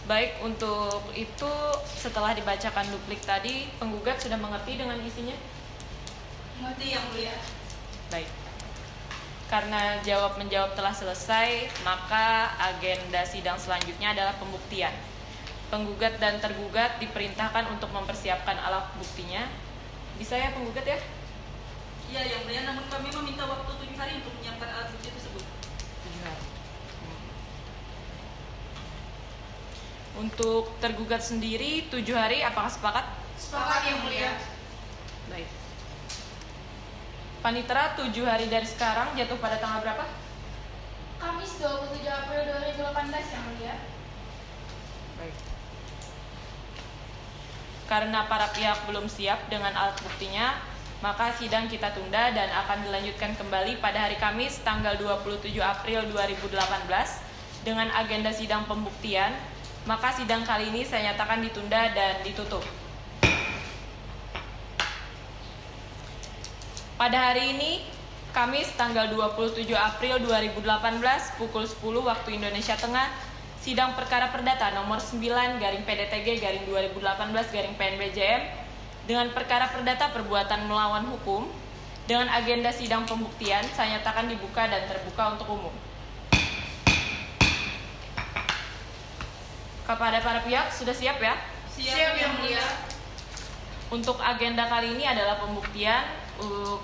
[SPEAKER 6] Baik, untuk itu setelah dibacakan duplik tadi, penggugat sudah mengerti dengan isinya?
[SPEAKER 7] Mengerti yang mulia.
[SPEAKER 6] Baik. Karena jawab-menjawab telah selesai, maka agenda sidang selanjutnya adalah pembuktian. Penggugat dan tergugat diperintahkan untuk mempersiapkan alat buktinya. Bisa ya penggugat ya?
[SPEAKER 7] Iya yang mulia, namun kami meminta waktu 7 hari untuk menyiapkan alat bukti tersebut.
[SPEAKER 6] 7 hari. Untuk tergugat sendiri 7 hari, apakah sepakat?
[SPEAKER 2] Sepakat yang mulia.
[SPEAKER 6] Baik. Panitera, 7 hari dari sekarang jatuh pada tanggal berapa?
[SPEAKER 1] Kamis 27 April 2018 yang mulia.
[SPEAKER 6] Baik. Karena para pihak belum siap dengan alat buktinya, maka sidang kita tunda dan akan dilanjutkan kembali pada hari Kamis tanggal 27 April 2018 dengan agenda sidang pembuktian Maka sidang kali ini saya nyatakan ditunda dan ditutup. Pada hari ini, Kamis tanggal 27 April 2018 pukul 10 waktu Indonesia Tengah, sidang perkara perdata nomor 9/PDTG/2018/PNBJM dengan perkara perdata perbuatan melawan hukum dengan agenda sidang pembuktian saya nyatakan dibuka dan terbuka untuk umum. Kepada para pihak, sudah siap ya?
[SPEAKER 7] Siap Yang Mulia.
[SPEAKER 6] Untuk agenda kali ini adalah pembuktian.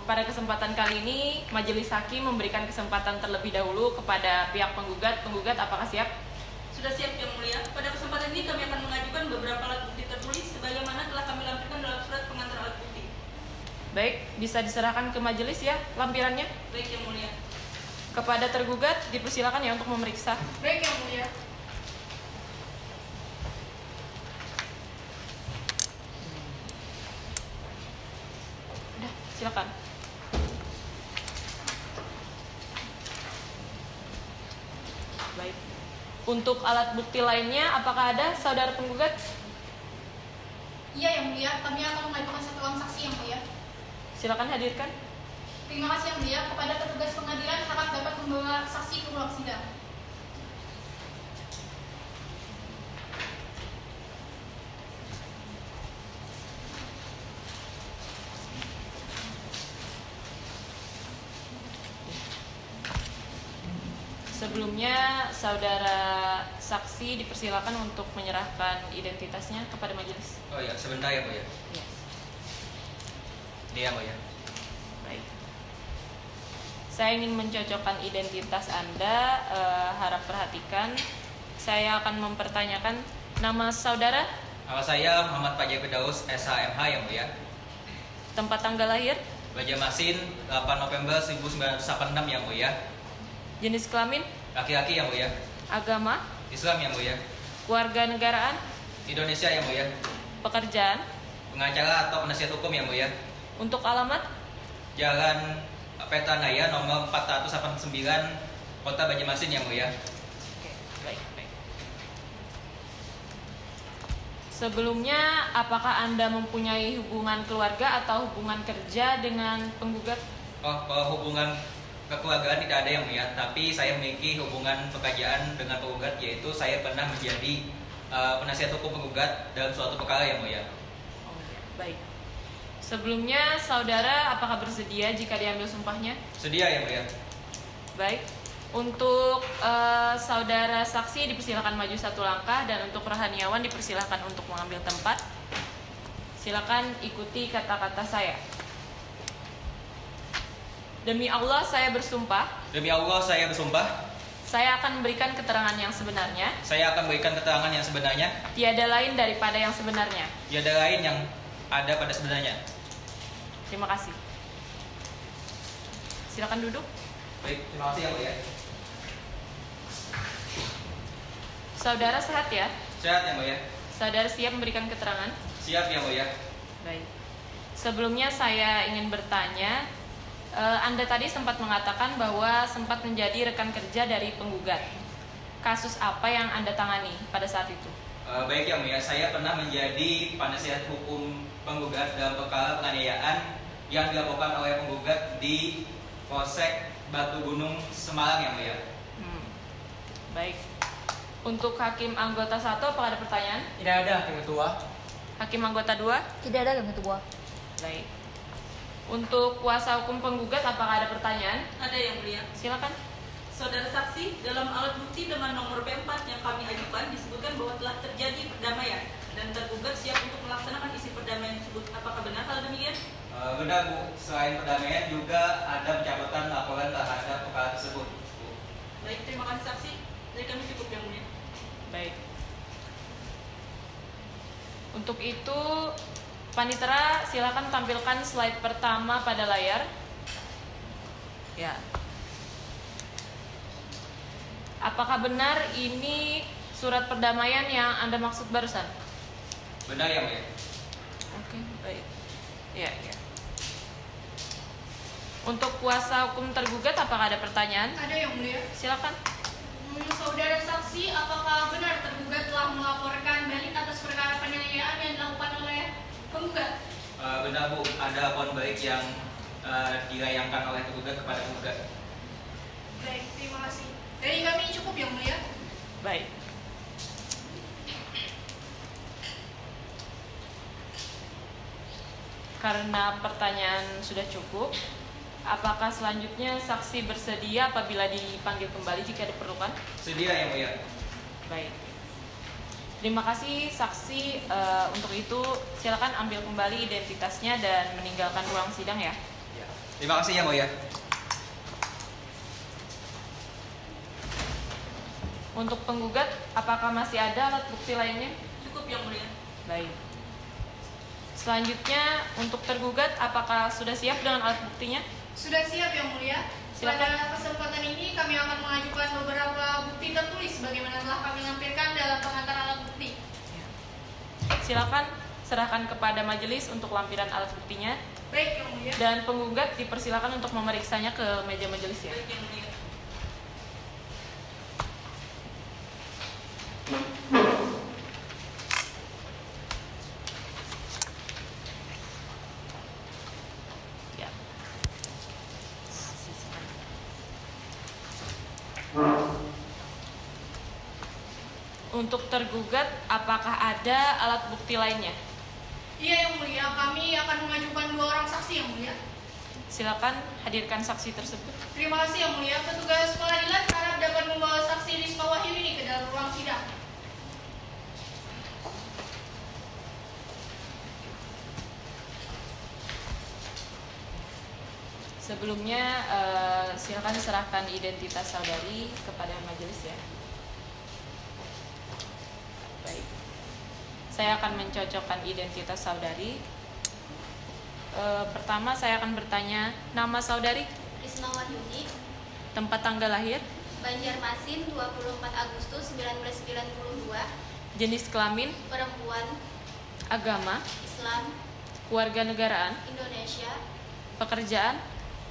[SPEAKER 6] Pada kesempatan kali ini, Majelis Hakim memberikan kesempatan terlebih dahulu kepada pihak penggugat. Penggugat, apakah siap?
[SPEAKER 7] Sudah siap Yang Mulia. Pada kesempatan ini kami akan mengajukan beberapa alat bukti tertulis sebagaimana telah kami lampirkan dalam surat pengantar alat bukti.
[SPEAKER 6] Baik, bisa diserahkan ke majelis ya lampirannya.
[SPEAKER 7] Baik Yang Mulia.
[SPEAKER 6] Kepada tergugat, dipersilakan ya untuk memeriksa.
[SPEAKER 7] Baik Yang Mulia.
[SPEAKER 6] Udah, silakan. Baik. Untuk alat bukti lainnya, apakah ada saudara penggugat?
[SPEAKER 1] Iya Yang Mulia, kami akan mengajukan satu orang saksi Yang Mulia.
[SPEAKER 6] Silakan hadirkan.
[SPEAKER 1] Terima kasih Yang Mulia. Kepada petugas pengadilan harap dapat membawa saksi ke ruang sidang.
[SPEAKER 6] Sebelumnya, saudara saksi dipersilakan untuk menyerahkan identitasnya kepada majelis.
[SPEAKER 5] Oh ya, sebentar ya Bu ya.
[SPEAKER 6] Ya.
[SPEAKER 5] Dia Bu ya.
[SPEAKER 6] Baik. Saya ingin mencocokkan identitas Anda, harap perhatikan. Saya akan mempertanyakan nama saudara,
[SPEAKER 5] Nama saya Muhammad Fajar Firdaus, SHMH ya Bu ya.
[SPEAKER 6] tempat tanggal lahir,
[SPEAKER 5] Banjarmasin 8 November 1986 ya Bu ya.
[SPEAKER 6] jenis kelamin,
[SPEAKER 5] Laki-laki ya Bu ya.
[SPEAKER 6] agama,
[SPEAKER 5] Islam ya Bu ya.
[SPEAKER 6] keluarga negaraan,
[SPEAKER 5] Indonesia ya Bu ya.
[SPEAKER 6] pekerjaan,
[SPEAKER 5] Pengacara atau penasihat hukum ya Bu ya.
[SPEAKER 6] untuk alamat,
[SPEAKER 5] Jalan Petanaya nomor 489 Kota Banjarmasin ya Bu ya.
[SPEAKER 6] Oke, baik. Sebelumnya, apakah Anda mempunyai hubungan keluarga atau hubungan kerja dengan penggugat?
[SPEAKER 5] Oh, kalau hubungan kekeluargaan tidak ada yang Bu ya, tapi saya memiliki hubungan pekerjaan dengan penggugat, yaitu saya pernah menjadi penasihat hukum penggugat dalam suatu perkara yang Bu ya.
[SPEAKER 6] Oh ya, baik. Sebelumnya, saudara apakah bersedia jika diambil sumpahnya?
[SPEAKER 5] Sedia ya Bu ya.
[SPEAKER 6] Baik. Untuk saudara saksi dipersilakan maju satu langkah, dan untuk rohaniawan dipersilakan untuk mengambil tempat. Silakan ikuti kata-kata saya. Demi Allah saya bersumpah,
[SPEAKER 5] Demi Allah saya bersumpah,
[SPEAKER 6] saya akan memberikan keterangan yang sebenarnya,
[SPEAKER 5] saya akan berikan keterangan yang sebenarnya,
[SPEAKER 6] tiada lain daripada yang sebenarnya.
[SPEAKER 5] tiada lain yang ada pada sebenarnya.
[SPEAKER 6] Terima kasih. Silakan duduk.
[SPEAKER 5] Baik, terima kasih ya Bu ya.
[SPEAKER 6] Saudara sehat ya?
[SPEAKER 5] Sehat ya Bu ya.
[SPEAKER 6] Saudara siap memberikan keterangan?
[SPEAKER 5] Siap ya Bu ya.
[SPEAKER 6] Baik. Sebelumnya saya ingin bertanya, Anda tadi sempat mengatakan bahwa sempat menjadi rekan kerja dari penggugat. Kasus apa yang Anda tangani pada saat itu?
[SPEAKER 5] Baik ya Bu ya, saya pernah menjadi penasihat hukum penggugat dalam perkara penganiayaan yang dilakukan oleh penggugat di Polsek Batu Gunung Semarang ya Bu ya.
[SPEAKER 6] Baik. Untuk Hakim anggota 1, apakah ada pertanyaan?
[SPEAKER 8] Tidak ada, Hakim Ketua.
[SPEAKER 6] Hakim anggota 2?
[SPEAKER 4] Tidak ada Hakim Ketua.
[SPEAKER 6] Baik. Untuk kuasa hukum penggugat, apakah ada pertanyaan?
[SPEAKER 7] Ada Yang Mulia.
[SPEAKER 6] Silakan.
[SPEAKER 7] Saudara saksi, dalam alat bukti dengan nomor B4 yang kami ajukan disebutkan bahwa telah terjadi perdamaian dan tergugat siap untuk melaksanakan isi perdamaian tersebut. Apakah benar hal demikian?
[SPEAKER 5] Benar Bu, selain perdamaian juga ada pencatatan laporan terhadap perkara tersebut Bu.
[SPEAKER 7] Baik, terima kasih saksi. Dari kami cukup Yang Mulia.
[SPEAKER 6] Baik. Untuk itu, Panitera silakan tampilkan slide pertama pada layar. Ya. Apakah benar ini surat perdamaian yang Anda maksud barusan?
[SPEAKER 5] Benar ya Bu ya.
[SPEAKER 6] Oke, baik. Ya, ya. Untuk kuasa hukum tergugat, apakah ada pertanyaan?
[SPEAKER 1] Ada Yang Mulia.
[SPEAKER 6] Silakan.
[SPEAKER 1] Saudara saksi, apakah benar tergugat telah melaporkan balik atas perkara penganiayaan yang dilakukan oleh penggugat?
[SPEAKER 5] Benar Bu, ada pohon baik yang dilayangkan oleh tergugat kepada penggugat.
[SPEAKER 1] Baik, terima kasih. Dari kami cukup yang mulia.
[SPEAKER 6] Baik. Karena pertanyaan sudah cukup, apakah selanjutnya saksi bersedia apabila dipanggil kembali jika diperlukan?
[SPEAKER 5] Sedia yang mulia.
[SPEAKER 6] Baik. Terima kasih saksi. Untuk itu silakan ambil kembali identitasnya dan meninggalkan ruang sidang ya.
[SPEAKER 5] Terima kasih yang mulia.
[SPEAKER 6] Untuk penggugat, apakah masih ada alat bukti lainnya?
[SPEAKER 7] Cukup yang mulia.
[SPEAKER 6] Baik. Selanjutnya untuk tergugat, apakah sudah siap dengan alat buktinya?
[SPEAKER 1] Sudah siap yang mulia.
[SPEAKER 6] Silakan.
[SPEAKER 1] Pada kesempatan ini kami akan mengajukan beberapa bukti tertulis sebagaimana telah kami lampirkan dalam pengantar alat bukti.
[SPEAKER 6] Silakan serahkan kepada majelis untuk lampiran alat buktinya.
[SPEAKER 1] Baik yang mulia.
[SPEAKER 6] Dan penggugat dipersilakan untuk memeriksanya ke meja majelis ya.
[SPEAKER 7] Baik yang mulia.
[SPEAKER 6] Ya. Untuk tergugat, apakah ada alat bukti lainnya?
[SPEAKER 1] Iya yang mulia, kami akan mengajukan 2 orang saksi yang mulia.
[SPEAKER 6] Silakan hadirkan saksi tersebut.
[SPEAKER 1] Terima kasih yang mulia. Petugas pengadilan harap dapat membawa saksi Risma Wahyu ini ke dalam ruang sidang.
[SPEAKER 6] Sebelumnya silakan serahkan identitas saudari kepada majelis ya. Baik. Saya akan mencocokkan identitas saudari. Pertama saya akan bertanya nama saudari,
[SPEAKER 4] Risma Wahyuni,
[SPEAKER 6] tempat tanggal lahir,
[SPEAKER 4] Banjarmasin 24 Agustus 1992,
[SPEAKER 6] jenis kelamin,
[SPEAKER 4] perempuan,
[SPEAKER 6] agama,
[SPEAKER 4] Islam,
[SPEAKER 6] kewarganegaraan,
[SPEAKER 4] Indonesia,
[SPEAKER 6] pekerjaan,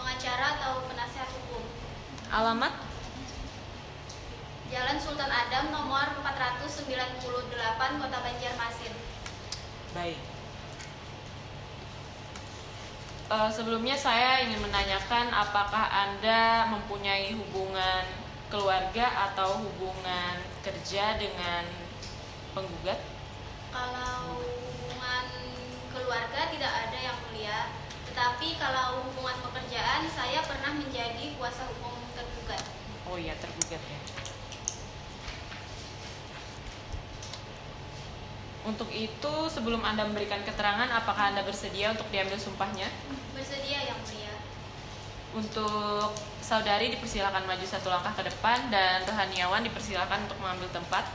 [SPEAKER 4] pengacara atau penasihat hukum,
[SPEAKER 6] alamat,
[SPEAKER 4] Jalan Sultan Adam nomor 498 Kota Banjarmasin.
[SPEAKER 6] baik. Sebelumnya saya ingin menanyakan apakah Anda mempunyai hubungan keluarga atau hubungan kerja dengan penggugat?
[SPEAKER 4] Kalau hubungan keluarga tidak ada yang mulia, tetapi kalau hubungan pekerjaan saya pernah menjadi kuasa hukum tergugat.
[SPEAKER 6] Oh iya, tergugat ya. Untuk itu, sebelum Anda memberikan keterangan, apakah Anda bersedia untuk diambil sumpahnya?
[SPEAKER 4] Bersedia yang mulia.
[SPEAKER 6] Untuk saudari dipersilakan maju 1 langkah ke depan dan rohaniawan dipersilakan untuk mengambil tempat.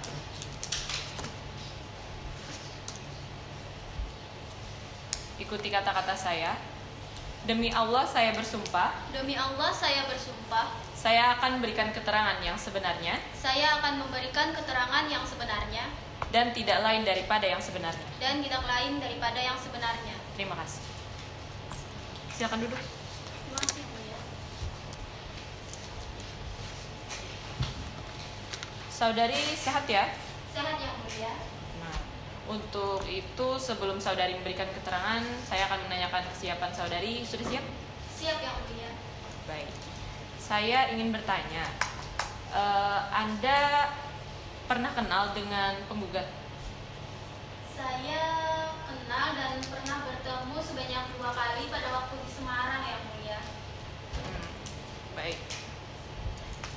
[SPEAKER 6] Ikuti kata-kata saya. Demi Allah saya bersumpah,
[SPEAKER 4] Demi Allah saya bersumpah,
[SPEAKER 6] saya akan memberikan keterangan yang sebenarnya
[SPEAKER 4] saya akan memberikan keterangan yang sebenarnya
[SPEAKER 6] dan tidak lain daripada yang sebenarnya.
[SPEAKER 4] dan tidak lain daripada yang sebenarnya.
[SPEAKER 6] Terima kasih. Silakan duduk.
[SPEAKER 4] Terima kasih yang mulia.
[SPEAKER 6] Saudari sehat ya?
[SPEAKER 4] Sehat yang mulia.
[SPEAKER 6] Nah, untuk itu sebelum saudari memberikan keterangan, saya akan menanyakan kesiapan saudari. Sudah siap?
[SPEAKER 4] Siap yang mulia.
[SPEAKER 6] Baik. Saya ingin bertanya, Anda pernah kenal dengan penggugat?
[SPEAKER 4] Saya kenal dan pernah bertemu sebanyak 2 kali pada waktu di Semarang yang mulia.
[SPEAKER 6] Baik.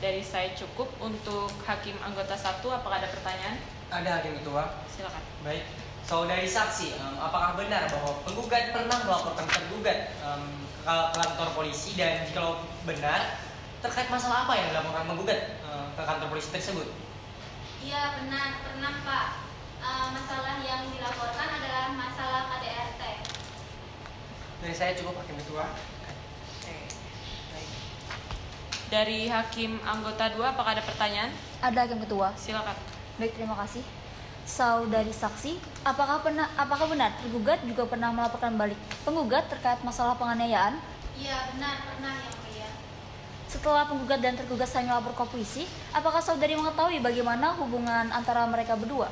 [SPEAKER 6] Dari saya cukup. Untuk hakim anggota 1, apakah ada pertanyaan?
[SPEAKER 8] Ada Hakim Ketua.
[SPEAKER 6] Silakan.
[SPEAKER 8] Baik. Saudari saksi, apakah benar bahwa penggugat pernah melaporkan tergugat ke kantor polisi, dan jika benar, terkait masalah apa yang dilaporkan penggugat ke kantor polisi tersebut?
[SPEAKER 4] Iya benar, pernah Pak. Masalah yang dilaporkan adalah masalah KDRT.
[SPEAKER 8] Dari saya cukup Hakim Ketua.
[SPEAKER 6] Oke. Baik. Dari hakim anggota 2, apakah ada pertanyaan?
[SPEAKER 9] Ada Hakim Ketua.
[SPEAKER 6] Silakan.
[SPEAKER 9] Baik, terima kasih. Saudari saksi, apakah benar tergugat juga pernah melaporkan balik penggugat terkait masalah penganiayaan?
[SPEAKER 4] Iya benar, pernah yang mulia.
[SPEAKER 9] Setelah penggugat dan tergugat saling melapor ke polisi, apakah saudari mengetahui bagaimana hubungan antara mereka berdua?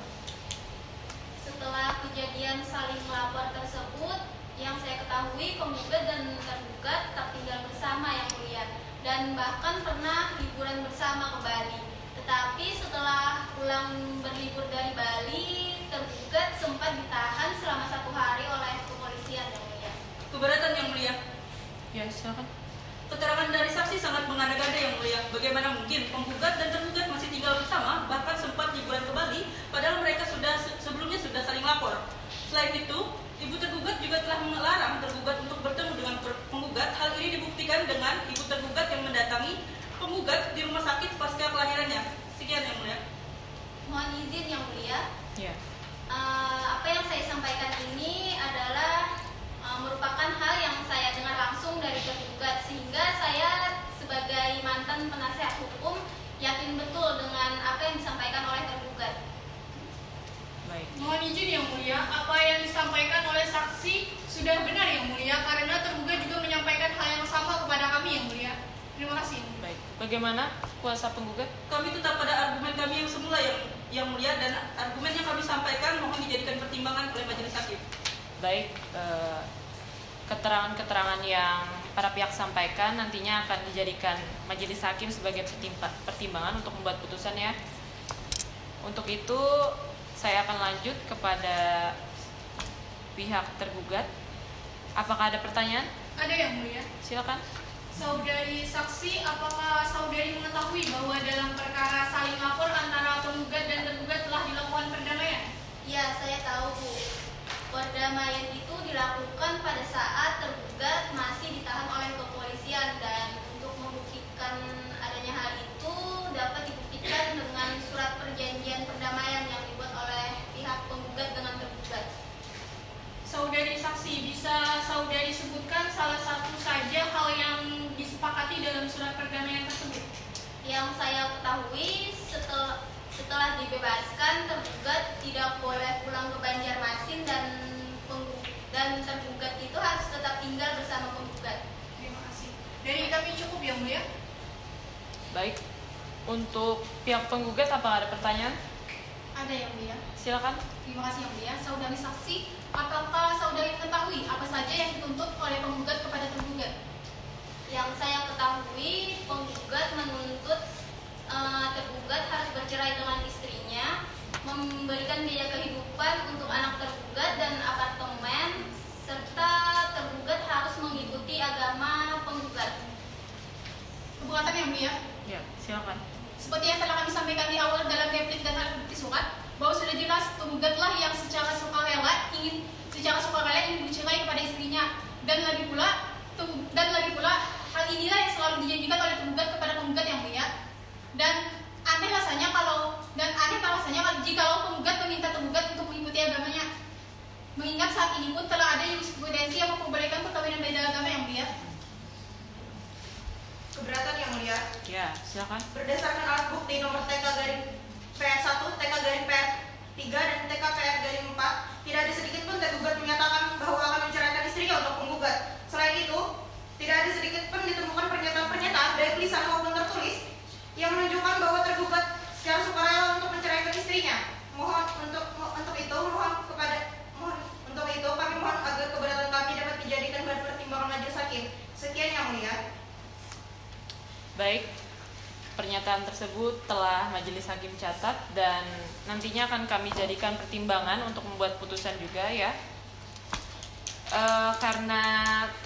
[SPEAKER 4] Setelah kejadian saling melapor tersebut, yang saya ketahui penggugat dan tergugat tak tinggal bersama yang mulia, dan bahkan pernah liburan bersama ke Bali. Tetapi setelah pulang berlibur dari Bali, tergugat sempat ditahan selama 1 hari oleh kepolisian yang mulia.
[SPEAKER 7] Keberatan yang mulia.
[SPEAKER 6] Ya, silakan.
[SPEAKER 7] Keterangan dari saksi sangat mengada-ngada yang mulia. Bagaimana mungkin penggugat dan tergugat masih tinggal bersama, bahkan sempat liburan ke Bali, padahal mereka sebelumnya sudah saling lapor. Selain itu, ibu tergugat juga telah melarang tergugat untuk bertemu dengan penggugat. Hal ini dibuktikan dengan ibu tergugat yang mendatangi penggugat di rumah sakit pasca kelahirannya. Sekian yang mulia.
[SPEAKER 4] Mohon izin yang mulia.
[SPEAKER 6] Ya.
[SPEAKER 4] Apa yang saya sampaikan ini adalah merupakan hal yang saya dengar langsung dari tergugat, sehingga saya sebagai mantan penasihat hukum yakin betul dengan apa yang disampaikan oleh tergugat.
[SPEAKER 6] Baik.
[SPEAKER 1] Mohon izin yang mulia, apa yang disampaikan oleh saksi sudah benar yang mulia, karena tergugat juga menyampaikan hal yang sama kepada kami yang mulia. Terima kasih.
[SPEAKER 6] Baik. Bagaimana kuasa penggugat?
[SPEAKER 7] Kami tetap pada argumen kami yang semula yang mulia, dan argumen yang kami sampaikan mohon dijadikan pertimbangan oleh majelis hakim.
[SPEAKER 6] Baik. Keterangan-keterangan yang para pihak sampaikan nantinya akan dijadikan majelis hakim sebagai pertimbangan untuk membuat putusan ya. Untuk itu saya akan lanjut kepada pihak tergugat. Apakah ada pertanyaan?
[SPEAKER 1] Ada yang mulia.
[SPEAKER 6] Silakan.
[SPEAKER 1] Saudari saksi, apakah saudari mengetahui bahwa dalam perkara saling lapor antara penggugat dan tergugat telah dilakukan perdamaian?
[SPEAKER 4] Ya, saya tahu Bu. Perdamaian itu dilakukan pada saat tergugat masih ditahan oleh kepolisian, dan untuk membuktikan adanya hal itu dapat dibuktikan dengan surat perjanjian perdamaian yang dibuat oleh pihak penggugat dengan tergugat.
[SPEAKER 1] Saudari saksi, bisa saudari sebutkan salah satu saja hal yang disepakati dalam surat perdamaian tersebut?
[SPEAKER 4] Yang saya ketahui, setelah dibebaskan, tergugat tidak boleh pulang ke Banjarmasin, dan tergugat itu harus tetap tinggal bersama penggugat.
[SPEAKER 1] Terima kasih. Dari kami cukup yang mulia.
[SPEAKER 6] Baik. Untuk pihak penggugat apakah ada pertanyaan?
[SPEAKER 1] Ada yang mulia.
[SPEAKER 6] Silakan.
[SPEAKER 1] Terima kasih yang mulia. Saudari saksi, apakah saudari mengetahui apa saja yang dituntut oleh penggugat kepada tergugat?
[SPEAKER 4] Yang saya ketahui, penggugat menuntut tergugat harus bercerai dengan istrinya, memberikan biaya kehidupan untuk anak tergugat dan apartemen, serta tergugat harus mengikuti agama penggugat.
[SPEAKER 1] Keberatan yang mulia.
[SPEAKER 6] Ya, silakan.
[SPEAKER 1] Seperti yang telah kami sampaikan di awal dalam replik dan alat bukti surat, bahwa sudah jelas tergugatlah yang secara sukarela ingin bercerai kepada istrinya, dan lagi pula hal inilah yang selalu dijanjikan oleh tergugat kepada penggugat yang mulia. Dan aneh rasanya jikalau penggugat meminta tergugat untuk mengikuti agamanya, mengingat saat ini pun telah ada jurisprudensi yang memperbolehkan perkawinan beda agama yang mulia.
[SPEAKER 2] Keberatan yang mulia.
[SPEAKER 6] Ya, silakan.
[SPEAKER 2] Berdasarkan alat bukti nomor TK-PR1, TK-PR3, dan TK-PR-4, tidak ada sedikit pun tergugat menyatakan bahwa akan menceraikan istrinya untuk penggugat. Selain itu, tidak ada sedikit pun ditemukan pernyataan-pernyataan baik lisan maupun tertulis yang menunjukkan bahwa tergugat secara sukarela untuk menceraikan istrinya. Untuk itu kami mohon agar keberatan kami dapat dijadikan bahan pertimbangan majelis hakim. Sekian yang mulia.
[SPEAKER 6] Baik, pernyataan tersebut telah majelis hakim catat dan nantinya akan kami jadikan pertimbangan untuk membuat putusan juga ya. Karena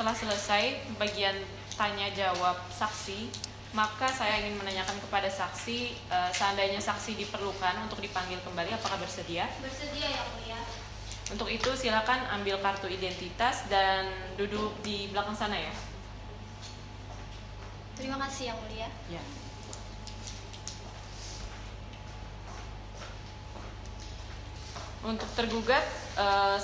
[SPEAKER 6] telah selesai bagian tanya jawab saksi, maka saya ingin menanyakan kepada saksi, seandainya saksi diperlukan untuk dipanggil kembali, apakah bersedia?
[SPEAKER 4] Bersedia yang mulia.
[SPEAKER 6] Untuk itu silakan ambil kartu identitas dan duduk di belakang sana ya.
[SPEAKER 4] Terima kasih yang mulia.
[SPEAKER 6] Ya. Untuk tergugat,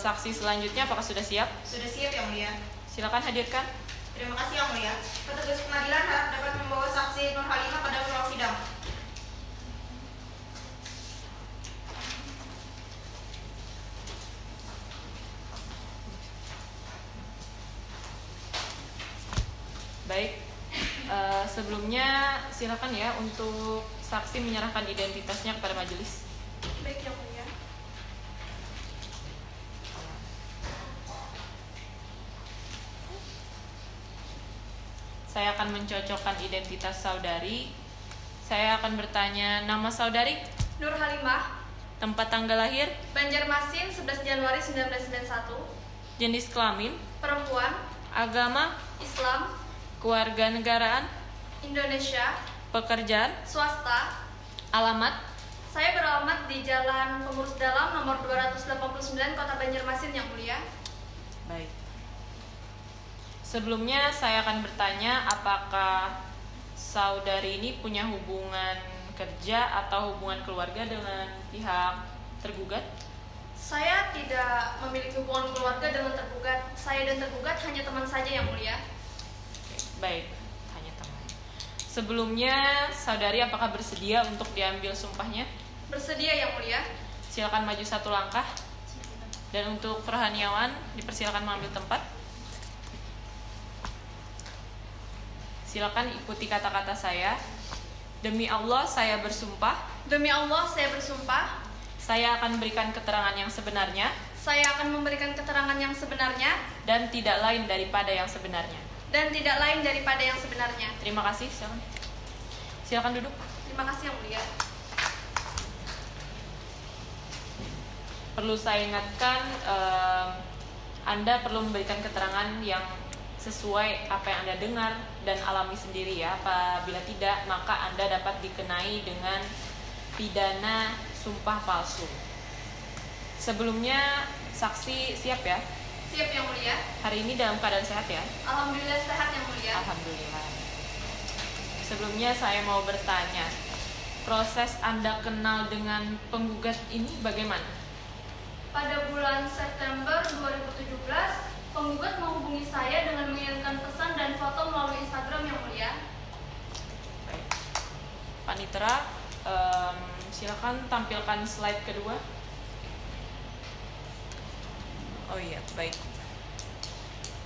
[SPEAKER 6] saksi selanjutnya apakah sudah siap?
[SPEAKER 2] Sudah siap yang mulia.
[SPEAKER 6] Silakan hadirkan.
[SPEAKER 2] Terima kasih yang mulia. Petugas pengadilan harap dapat membawa saksi Nur Halimah pada ruang sidang.
[SPEAKER 6] Baik, Sebelumnya silakan ya untuk saksi menyerahkan identitasnya kepada majelis.
[SPEAKER 7] Baik yang mulia.
[SPEAKER 6] Saya akan mencocokkan identitas saudari. Saya akan bertanya nama saudari,
[SPEAKER 4] Nur Halimah,
[SPEAKER 6] tempat tanggal lahir,
[SPEAKER 4] Banjarmasin 11 Januari 1991,
[SPEAKER 6] jenis kelamin,
[SPEAKER 4] perempuan,
[SPEAKER 6] agama,
[SPEAKER 4] Islam,
[SPEAKER 6] kewarganegaraan,
[SPEAKER 4] Indonesia,
[SPEAKER 6] pekerjaan,
[SPEAKER 4] swasta.
[SPEAKER 6] alamat,
[SPEAKER 4] Saya beralamat di Jalan Pengurus Dalam nomor 289 Kota Banjarmasin yang mulia.
[SPEAKER 6] baik. Sebelumnya saya akan bertanya apakah saudari ini punya hubungan kerja atau hubungan keluarga dengan pihak tergugat?
[SPEAKER 4] Saya tidak memiliki hubungan keluarga dengan tergugat. Saya dan tergugat hanya teman saja yang mulia.
[SPEAKER 6] Baik, hanya teman. Sebelumnya saudari apakah bersedia untuk diambil sumpahnya?
[SPEAKER 4] Bersedia yang mulia.
[SPEAKER 6] Silakan maju satu langkah. Dan untuk Rohaniawan dipersilakan mengambil tempat. Silakan ikuti kata-kata saya. Demi Allah saya bersumpah,
[SPEAKER 4] Demi Allah saya bersumpah,
[SPEAKER 6] saya akan memberikan keterangan yang sebenarnya
[SPEAKER 4] saya akan memberikan keterangan yang sebenarnya
[SPEAKER 6] dan tidak lain daripada yang sebenarnya.
[SPEAKER 4] dan tidak lain daripada yang sebenarnya.
[SPEAKER 6] Terima kasih, silakan. Silakan duduk.
[SPEAKER 4] Terima kasih yang mulia.
[SPEAKER 6] Perlu saya ingatkan, Anda perlu memberikan keterangan yang sesuai apa yang Anda dengar dan alami sendiri ya. Apabila tidak, maka Anda dapat dikenai dengan pidana sumpah palsu. Sebelumnya, saksi siap ya?
[SPEAKER 4] Siap yang mulia.
[SPEAKER 6] Hari ini dalam keadaan sehat ya?
[SPEAKER 4] Alhamdulillah sehat yang mulia.
[SPEAKER 6] Alhamdulillah. Sebelumnya saya mau bertanya, proses Anda kenal dengan penggugat ini bagaimana?
[SPEAKER 4] Pada bulan September 2017, penggugat menghubungi saya dengan mengirimkan pesan dan foto melalui Instagram yang mulia.
[SPEAKER 6] Baik. Panitera, silakan tampilkan slide kedua. Oh iya, baik.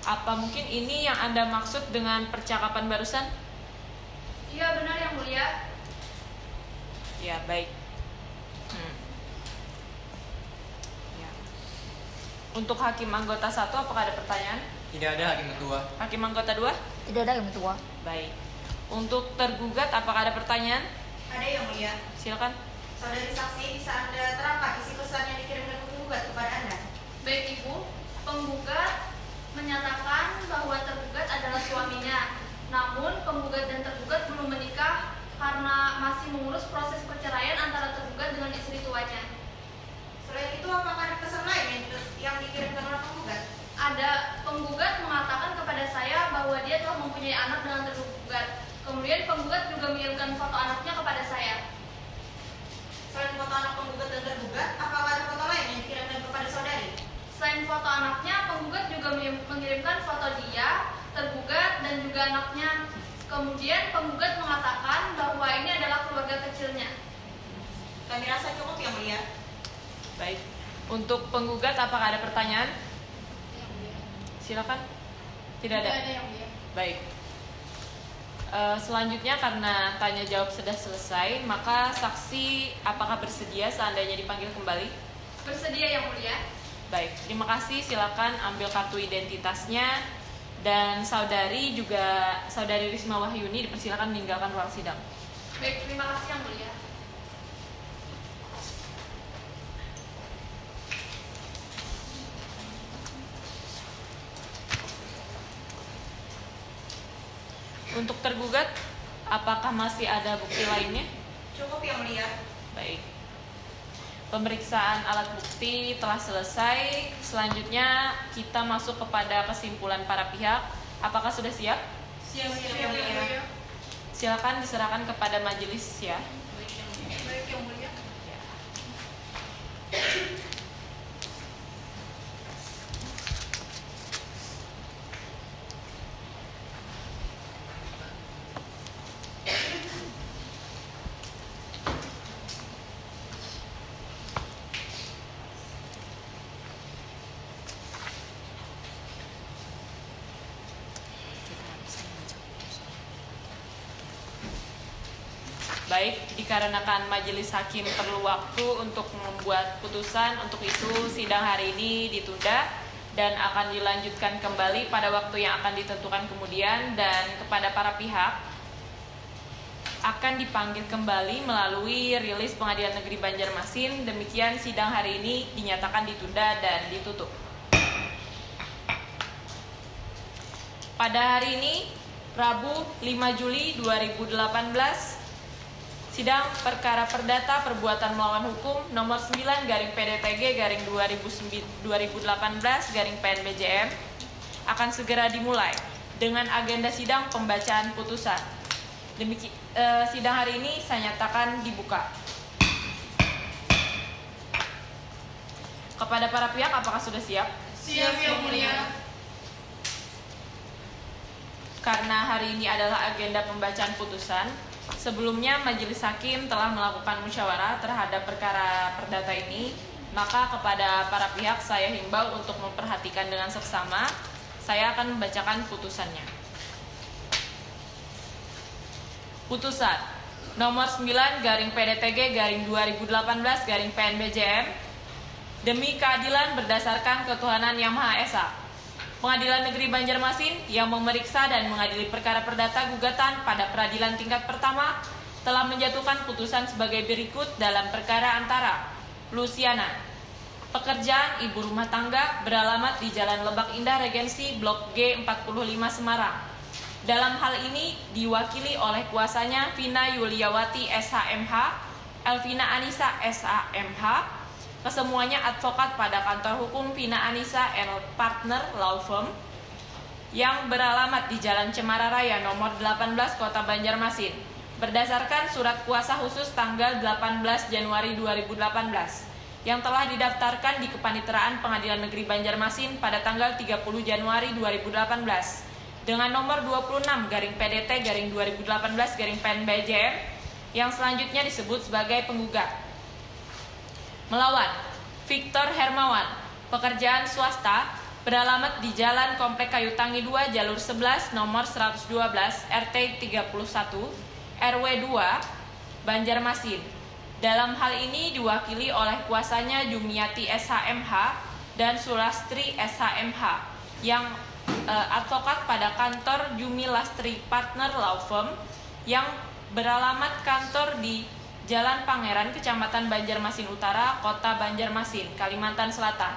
[SPEAKER 6] Apa mungkin ini yang Anda maksud dengan percakapan barusan?
[SPEAKER 4] Iya benar yang mulia.
[SPEAKER 6] Ya, baik. Ya. Untuk hakim anggota 1, apakah ada pertanyaan?
[SPEAKER 8] Tidak ada hakim ketua.
[SPEAKER 6] Hakim anggota 2?
[SPEAKER 9] Tidak ada yang tua.
[SPEAKER 6] Baik. Untuk tergugat, apakah ada pertanyaan?
[SPEAKER 2] Ada yang mulia.
[SPEAKER 6] Silakan.
[SPEAKER 2] Saudari saksi, bisa Anda terangkan isi pesan yang dikirimkan penggugat kepada Anda?
[SPEAKER 4] Baik Ibu, penggugat menyatakan bahwa tergugat adalah suaminya. Namun penggugat dan tergugat belum menikah karena masih mengurus proses perceraian antara tergugat dengan istri tuanya.
[SPEAKER 2] Selain itu, apakah ada pesan lain yang dikirimkan oleh penggugat?
[SPEAKER 4] Ada, penggugat mengatakan kepada saya bahwa dia telah mempunyai anak dengan tergugat. Kemudian penggugat juga mengirimkan foto anaknya kepada saya.
[SPEAKER 2] Selain foto anak penggugat dan tergugat, apakah ada foto lain yang dikirimkan kepada saudari?
[SPEAKER 4] Selain foto anaknya, penggugat juga mengirimkan foto dia, tergugat, dan juga anaknya. Kemudian penggugat mengatakan bahwa ini adalah keluarga kecilnya.
[SPEAKER 2] Kami rasa cukup yang mulia.
[SPEAKER 6] Baik. Untuk penggugat, apakah ada pertanyaan? Silakan. Tidak ada.
[SPEAKER 4] yang mulia.
[SPEAKER 6] Baik. Selanjutnya karena tanya jawab sudah selesai, maka saksi apakah bersedia seandainya dipanggil kembali?
[SPEAKER 4] Bersedia yang mulia.
[SPEAKER 6] Baik, terima kasih. Silakan ambil kartu identitasnya dan saudari Risma Wahyuni dipersilakan meninggalkan ruang sidang.
[SPEAKER 4] Baik, terima kasih yang mulia.
[SPEAKER 6] Untuk tergugat, apakah masih ada bukti lainnya?
[SPEAKER 2] Cukup yang mulia.
[SPEAKER 6] Baik. Pemeriksaan alat bukti telah selesai. Selanjutnya kita masuk kepada kesimpulan para pihak. Apakah sudah siap?
[SPEAKER 2] Siap yang mulia.
[SPEAKER 6] Silakan diserahkan kepada majelis ya.
[SPEAKER 7] Baik yang mulia.
[SPEAKER 6] Baik, dikarenakan majelis hakim perlu waktu untuk membuat putusan, untuk itu sidang hari ini ditunda dan akan dilanjutkan kembali pada waktu yang akan ditentukan kemudian, dan kepada para pihak akan dipanggil kembali melalui rilis Pengadilan Negeri Banjarmasin. Demikian sidang hari ini dinyatakan ditunda dan ditutup. Pada hari ini, Rabu 5 Juli 2018, sidang perkara perdata perbuatan melawan hukum nomor 9/PDTG/2018/PNBJM akan segera dimulai dengan agenda sidang pembacaan putusan. Sidang hari ini saya nyatakan dibuka. Kepada para pihak, apakah sudah siap?
[SPEAKER 7] Siap, Yang Mulia.
[SPEAKER 6] Karena hari ini adalah agenda pembacaan putusan, sebelumnya majelis hakim telah melakukan musyawarah terhadap perkara perdata ini, maka kepada para pihak saya himbau untuk memperhatikan dengan seksama. Saya akan membacakan putusannya. Putusan nomor 9/PDTG/2018/PNBJM demi keadilan berdasarkan ketuhanan Yang Maha Esa. Pengadilan Negeri Banjarmasin yang memeriksa dan mengadili perkara perdata gugatan pada peradilan tingkat pertama telah menjatuhkan putusan sebagai berikut dalam perkara antara Luciana, pekerjaan ibu rumah tangga beralamat di Jalan Lebak Indah Regensi Blok G 45 Semarang. Dalam hal ini diwakili oleh kuasanya Vina Yuliawati SHMH, Elvina Anissa SHMH, kesemuanya advokat pada kantor hukum Vina Anissa and Partner Law Firm yang beralamat di Jalan Cemara Raya nomor 18 Kota Banjarmasin berdasarkan surat kuasa khusus tanggal 18 Januari 2018 yang telah didaftarkan di Kepanitraan Pengadilan Negeri Banjarmasin pada tanggal 30 Januari 2018 dengan nomor 26/PDT/2018/PNBJM yang selanjutnya disebut sebagai penggugat. Melawan Victor Hermawan, pekerjaan swasta beralamat di Jalan Komplek Kayu Tangi 2 Jalur 11 nomor 112 RT 31 RW 2 Banjarmasin. Dalam hal ini diwakili oleh kuasanya Jumiati SHMH dan Sulastri SHMH yang advokat pada kantor Jumi Lastri Partner Law Firm yang beralamat kantor di Jalan Pangeran, Kecamatan Banjarmasin Utara, Kota Banjarmasin, Kalimantan Selatan.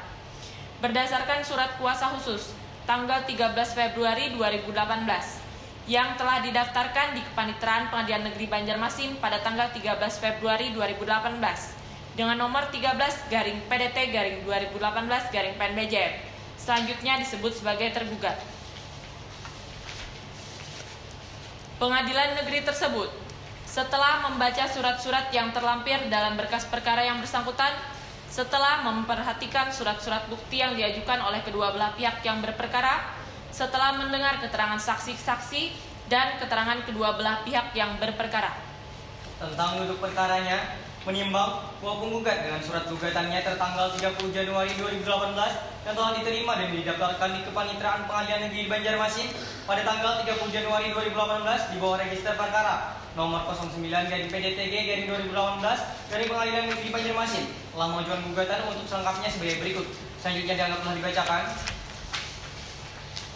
[SPEAKER 6] Berdasarkan surat kuasa khusus tanggal 13 Februari 2018 yang telah didaftarkan di Kepanitraan Pengadilan Negeri Banjarmasin pada tanggal 13 Februari 2018 dengan nomor 13/PDT/2018/PNBJM. Selanjutnya disebut sebagai tergugat. Pengadilan negeri tersebut setelah membaca surat-surat yang terlampir dalam berkas perkara yang bersangkutan, setelah memperhatikan surat-surat bukti yang diajukan oleh kedua belah pihak yang berperkara, setelah mendengar keterangan saksi-saksi dan keterangan kedua belah pihak yang berperkara.
[SPEAKER 8] Tentang duduk perkaranya, menimbang bahwa penggugat dengan surat gugatannya tertanggal 30 Januari 2018 yang telah diterima dan didaftarkan di Kepanitraan Pengadilan Negeri Banjarmasin pada tanggal 30 Januari 2018 di bawah register perkara nomor 09/PDTG/2018 dari Pengadilan Negeri Banjarmasin telah mengajukan gugatan untuk selengkapnya sebagai berikut. Selanjutnya dianggap telah dibacakan.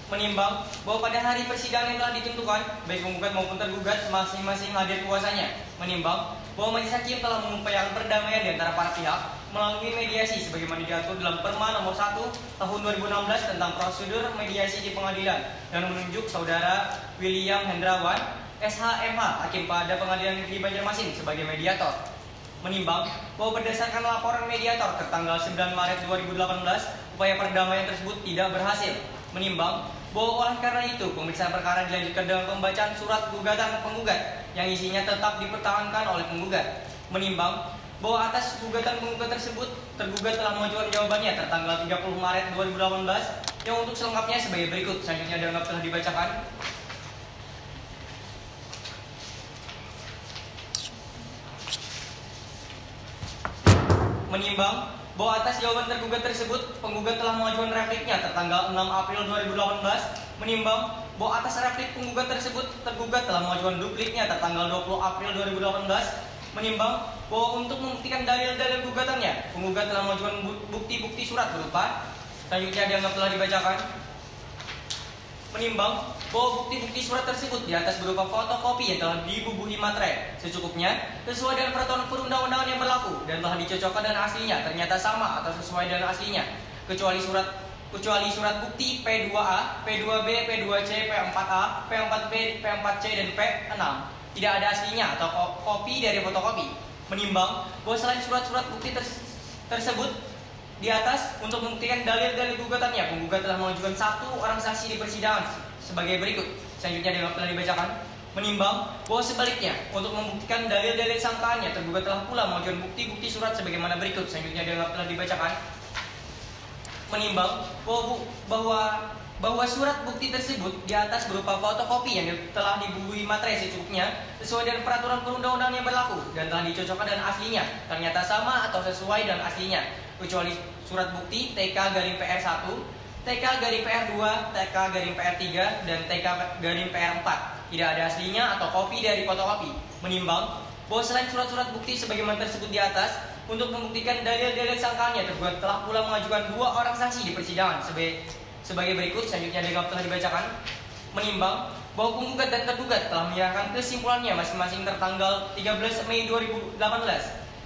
[SPEAKER 8] Menimbang bahwa pada hari persidangan yang telah ditentukan, baik penggugat maupun tergugat masing-masing hadir kuasanya. Menimbang bahwa majelis hakim telah mengupayakan perdamaian di antara para pihak melalui mediasi sebagaimana diatur dalam Perma nomor 1 tahun 2016 tentang prosedur mediasi di pengadilan dan menunjuk saudara William Hendrawan SHMH, hakim pada Pengadilan Negeri Banjarmasin sebagai mediator. Menimbang bahwa berdasarkan laporan mediator tertanggal 9 Maret 2018, upaya perdamaian tersebut tidak berhasil. Menimbang bahwa oleh karena itu pemeriksaan perkara dilanjutkan dengan pembacaan surat gugatan penggugat yang isinya tetap dipertahankan oleh penggugat. Menimbang bahwa atas gugatan penggugat tersebut, tergugat telah mengajukan jawabannya tertanggal 30 Maret 2018 yang untuk selengkapnya sebagai berikut. Selanjutnya dianggap telah dibacakan. Menimbang bahwa atas jawaban tergugat tersebut, penggugat telah mengajukan repliknya tertanggal 6 April 2018. Menimbang bahwa atas replik penggugat tersebut tergugat telah mengajukan dupliknya tertanggal 20 April 2018. Menimbang bahwa untuk membuktikan dalil-dalil gugatannya, penggugat telah mengajukan bukti-bukti surat berupa selanjutnya dianggap telah dibacakan. Menimbang bahwa bukti-bukti surat tersebut di atas berupa fotokopi yang telah dibubuhi materai secukupnya sesuai dengan peraturan perundang-undangan yang berlaku dan telah dicocokkan dengan aslinya ternyata sama atau sesuai dengan aslinya kecuali surat bukti P2A, P2B, P2C, P4A, P4B, P4C dan P6 tidak ada aslinya atau kopi dari fotokopi. Menimbang bahwa selain surat-surat bukti tersebut di atas, untuk membuktikan dalil-dalil gugatannya, penggugat telah mengajukan 1 orang saksi di persidangan sebagai berikut. Selanjutnya dianggap telah dibacakan. Menimbang bahwa sebaliknya, untuk membuktikan dalil-dalil sangkaannya, tergugat telah pula mengajukan bukti-bukti surat sebagaimana berikut. Selanjutnya dianggap telah dibacakan. Menimbang bahwa surat bukti tersebut di atas berupa fotokopi yang telah dibubuhi materai secukupnya sesuai dengan peraturan perundang-undangan yang berlaku dan telah dicocokkan dengan aslinya ternyata sama atau sesuai dengan aslinya kecuali surat bukti TK-PR1, TK-PR2, TK-PR3 dan TK-PR4 tidak ada aslinya atau kopi dari fotokopi. Menimbang bahwa selain surat-surat bukti sebagaimana tersebut di atas, untuk membuktikan dalil-dalil sangkaannya, tergugat telah pula mengajukan 2 orang saksi di persidangan sebagai berikut. Selanjutnya dianggap telah dibacakan. Menimbang bahwa penggugat dan tergugat telah menyerahkan kesimpulannya masing-masing tertanggal 13 Mei 2018.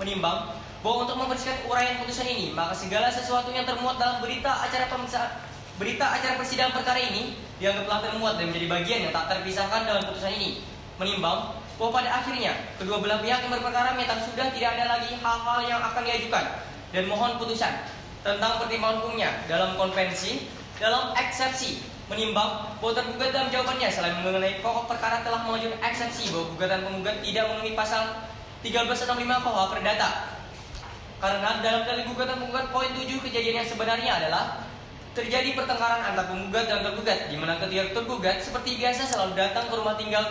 [SPEAKER 8] Menimbang bahwa untuk membersihkan uraian putusan ini, maka segala sesuatu yang termuat dalam berita acara persidangan perkara ini dianggap telah termuat dan menjadi bagian yang tak terpisahkan dalam putusan ini. Menimbang bahwa pada akhirnya kedua belah pihak yang berperkara menyatakan sudah tidak ada lagi hal-hal yang akan diajukan dan mohon putusan tentang pertimbangan hukumnya dalam konvensi dalam eksepsi. Menimbang bahwa tergugat dalam jawabannya selain mengenai pokok perkara telah mengajukan eksepsi bahwa gugatan penggugat tidak memenuhi pasal 1365 KUH Perdata. Karena dalam dalil gugatan penggugat poin 7 kejadian yang sebenarnya adalah terjadi pertengkaran antara penggugat dan tergugat, di mana ketiga tergugat seperti biasa selalu datang ke rumah tinggal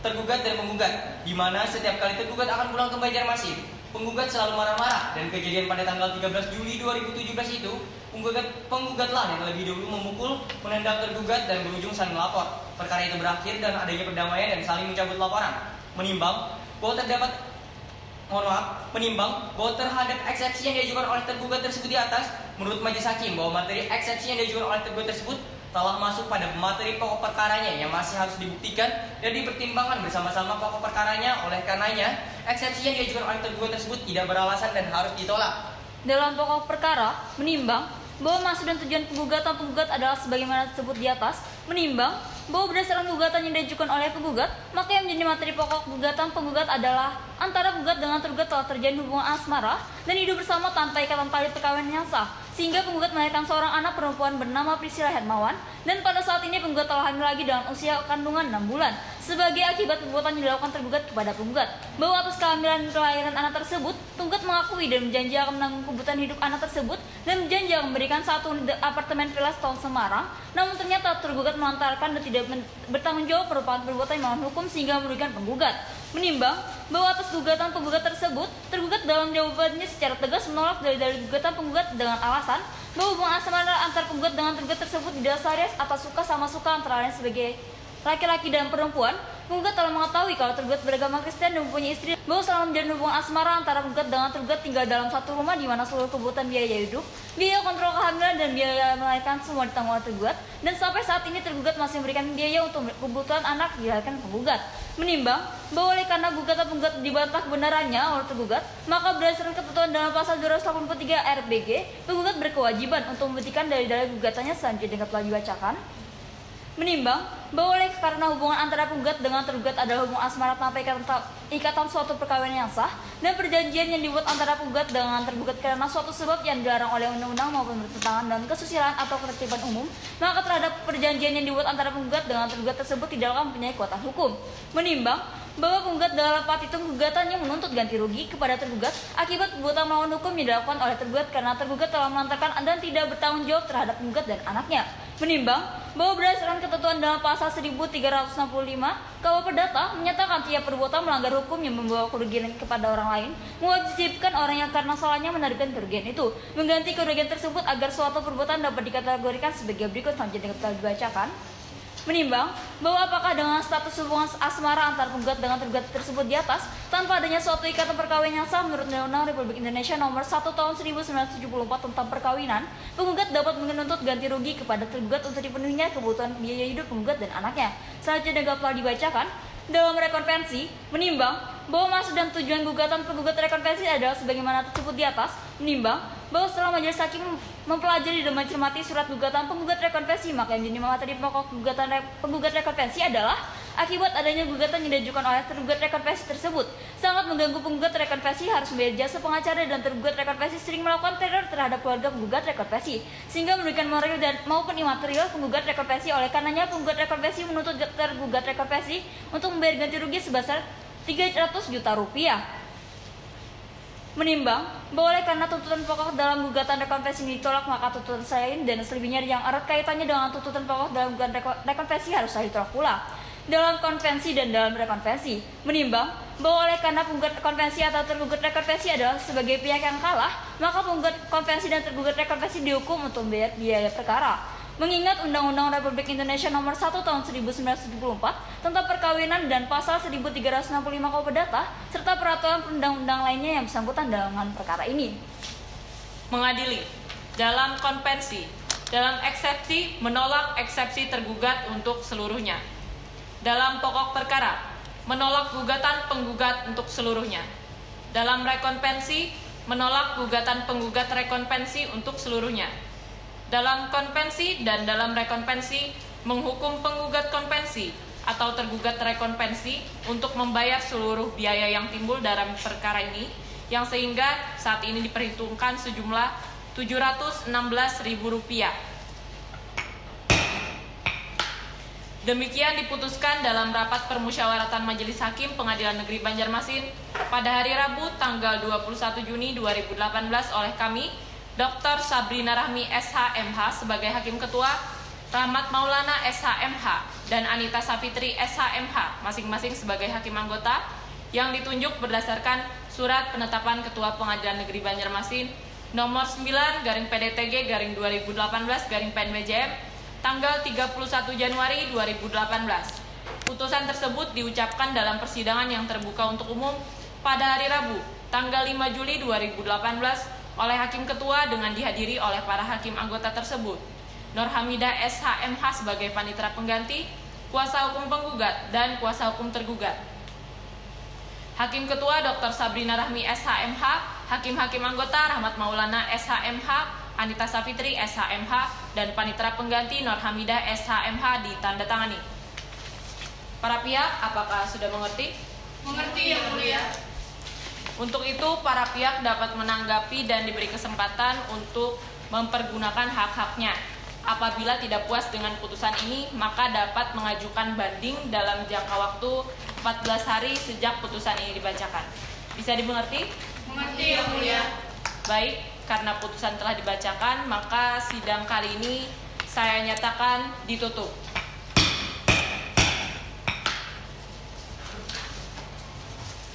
[SPEAKER 8] tergugat dan penggugat, di mana setiap kali tergugat akan pulang ke Banjarmasin, penggugat selalu marah-marah dan kejadian pada tanggal 13 Juli 2017 itu penggugatlah yang lebih dulu memukul, menendang tergugat dan berujung saling melapor. Perkara itu berakhir dan adanya perdamaian dan saling mencabut laporan. Menimbang bahwa terhadap eksepsi yang diajukan oleh tergugat tersebut di atas, menurut majelis hakim bahwa materi eksepsi yang diajukan oleh tergugat tersebut telah masuk pada materi pokok perkaranya yang masih harus dibuktikan dan dipertimbangkan bersama-sama pokok perkaranya. Oleh karenanya, eksepsi yang diajukan oleh tergugat tersebut tidak beralasan dan harus ditolak.
[SPEAKER 9] Dalam pokok perkara, menimbang bahwa maksud dan tujuan penggugat adalah sebagaimana disebut di atas. Menimbang bahwa berdasarkan gugatan yang diajukan oleh penggugat, maka yang menjadi materi pokok gugatan penggugat adalah antara penggugat dengan tergugat telah terjalin hubungan asmara dan hidup bersama tanpa ikatan tali perkawinan yang sah, sehingga penggugat melahirkan seorang anak perempuan bernama Priscilla Hermawan, dan pada saat ini penggugat telah hamil lagi dengan usia kandungan 6 bulan. Sebagai akibat perbuatan yang dilakukan tergugat kepada penggugat, bahwa atas kehamilan dan kelahiran anak tersebut, penggugat mengakui dan berjanji akan menanggung kebutuhan hidup anak tersebut dan berjanji akan memberikan 1 unit apartemen villa Stone Semarang. Namun ternyata tergugat melantarkan dan tidak bertanggung jawab merupakan perbuatan yang melawan hukum sehingga merugikan penggugat. Menimbang bahwa atas gugatan penggugat tersebut, tergugat dalam jawabannya secara tegas menolak dari gugatan penggugat dengan alasan bahwa hubungan asmara antar penggugat dengan tergugat tersebut didasari atas suka sama suka antara lain sebagai laki-laki dan perempuan. Penggugat telah mengetahui kalau tergugat beragama Kristen dan mempunyai istri, bahwa selama menjalin hubungan asmara antara penggugat dengan tergugat tinggal dalam satu rumah di mana seluruh kebutuhan biaya hidup, biaya kontrol kehamilan dan biaya melahirkan semua ditanggung oleh tergugat, dan sampai saat ini tergugat masih memberikan biaya untuk kebutuhan anak dilahirkan penggugat. Menimbang bahwa oleh karena gugatan penggugat dibantah kebenarannya oleh tergugat, maka berdasarkan ketentuan dalam pasal 283 RPG, penggugat berkewajiban untuk membuktikan dari dalil gugatannya selanjutnya telah dibacakan. Menimbang bahwa oleh karena hubungan antara penggugat dengan tergugat adalah hubungan asmara tanpa ikatan suatu perkawinan yang sah, dan perjanjian yang dibuat antara penggugat dengan tergugat karena suatu sebab yang dilarang oleh undang-undang maupun bertentangan dengan kesusilaan atau ketertiban umum, maka terhadap perjanjian yang dibuat antara penggugat dengan tergugat tersebut tidak akan mempunyai kekuatan hukum. Menimbang bahwa penggugat dalam petitum gugatannya menuntut ganti rugi kepada tergugat akibat perbuatan melawan hukum yang dilakukan oleh tergugat karena tergugat telah melantarkan dan tidak bertanggung jawab terhadap penggugat dan anaknya. Menimbang bahwa berdasarkan ketentuan dalam pasal 1365 KUH Perdata menyatakan tiap perbuatan melanggar hukum yang membawa kerugian kepada orang lain mewajibkan orang yang karena salahnya menarik kerugian itu mengganti kerugian tersebut agar suatu perbuatan dapat dikategorikan sebagai berikut selanjutnya telah dibacakan. Menimbang bahwa apakah dengan status hubungan asmara antar penggugat dengan tergugat tersebut di atas tanpa adanya suatu ikatan perkawinan yang sah menurut Undang-Undang Republik Indonesia Nomor 1 Tahun 1974 tentang perkawinan, penggugat dapat menuntut ganti rugi kepada tergugat untuk dipenuhinya kebutuhan biaya hidup penggugat dan anaknya. Selanjutnya telah dibacakan dalam rekonvensi, menimbang bahwa maksud dan tujuan gugatan penggugat rekonvensi adalah sebagaimana tersebut di atas, menimbang bahwa setelah majelis hakim mempelajari dan mencermati surat gugatan penggugat rekonvensi, maka yang menjadi materi pokok penggugat rekonvensi adalah akibat adanya gugatan yang diajukan oleh tergugat rekonvensi tersebut sangat mengganggu penggugat rekonvensi harus membayar jasa pengacara dan tergugat rekonvensi sering melakukan teror terhadap keluarga penggugat rekonvensi sehingga merugikan moral dan maupun imaterial penggugat rekonvensi. Oleh karenanya penggugat rekonvensi menuntut tergugat rekonvensi untuk membayar ganti rugi sebesar 300 juta rupiah. Menimbang bahwa oleh karena tuntutan pokok dalam gugatan rekonvensi ini ditolak, maka tuntutan lain dan selebihnya yang erat kaitannya dengan tuntutan pokok dalam gugatan rekonvensi haruslah ditolak pula dalam konvensi dan dalam rekonvensi. Menimbang bahwa oleh karena penggugat konvensi atau tergugat rekonvensi adalah sebagai pihak yang kalah, maka penggugat konvensi dan tergugat rekonvensi dihukum untuk membayar biaya perkara. Mengingat Undang-Undang Republik Indonesia Nomor 1 Tahun 1974 tentang perkawinan dan pasal 1365 KUH Perdata serta peraturan undang-undang lainnya yang bersangkutan dengan perkara ini.
[SPEAKER 6] Mengadili dalam konvensi, dalam eksepsi menolak eksepsi tergugat untuk seluruhnya. Dalam pokok perkara, menolak gugatan penggugat untuk seluruhnya. Dalam rekonvensi, menolak gugatan penggugat rekonvensi untuk seluruhnya. Dalam konvensi dan dalam rekonvensi, menghukum penggugat konvensi atau tergugat rekonvensi untuk membayar seluruh biaya yang timbul dalam perkara ini, yang sehingga saat ini diperhitungkan sejumlah Rp716.000. Demikian diputuskan dalam rapat permusyawaratan Majelis Hakim Pengadilan Negeri Banjarmasin pada hari Rabu tanggal 21 Juni 2018 oleh kami, Dr. Sabrina Rahmi SH.MH sebagai Hakim Ketua, Rahmat Maulana SH.MH, dan Anita Safitri SH.MH masing-masing sebagai Hakim Anggota yang ditunjuk berdasarkan Surat Penetapan Ketua Pengadilan Negeri Banjarmasin Nomor 9/PDTG/2018/PNBJM tanggal 31 Januari 2018. Putusan tersebut diucapkan dalam persidangan yang terbuka untuk umum pada hari Rabu tanggal 5 Juli 2018 oleh Hakim Ketua dengan dihadiri oleh para hakim anggota tersebut. Nur Hamidah SH.MH sebagai panitera pengganti, kuasa hukum penggugat dan kuasa hukum tergugat. Hakim Ketua Dr. Sabrina Rahmi SH.MH, Hakim-hakim anggota Rahmat Maulana SH.MH, Anita Safitri SH.MH, dan panitera pengganti Nur Hamidah SH.MH ditandatangani. Para pihak apakah sudah mengerti?
[SPEAKER 1] Mengerti, Yang Mulia.
[SPEAKER 6] Untuk itu, para pihak dapat menanggapi dan diberi kesempatan untuk mempergunakan hak-haknya. Apabila tidak puas dengan putusan ini, maka dapat mengajukan banding dalam jangka waktu 14 hari sejak putusan ini dibacakan. Bisa dimengerti?
[SPEAKER 1] Mengerti, Yang Mulia.
[SPEAKER 6] Baik, karena putusan telah dibacakan, maka sidang kali ini saya nyatakan ditutup.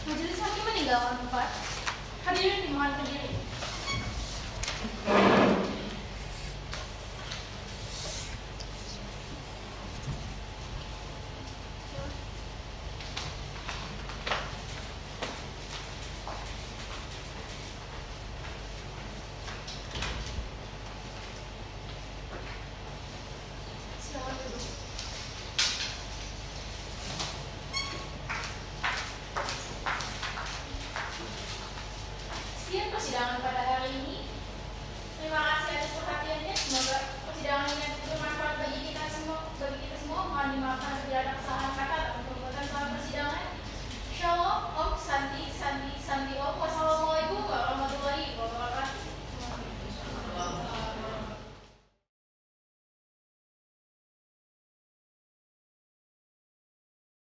[SPEAKER 1] Majelis Hakim meninggalkan tempat. Hadirin dimohon berdiri.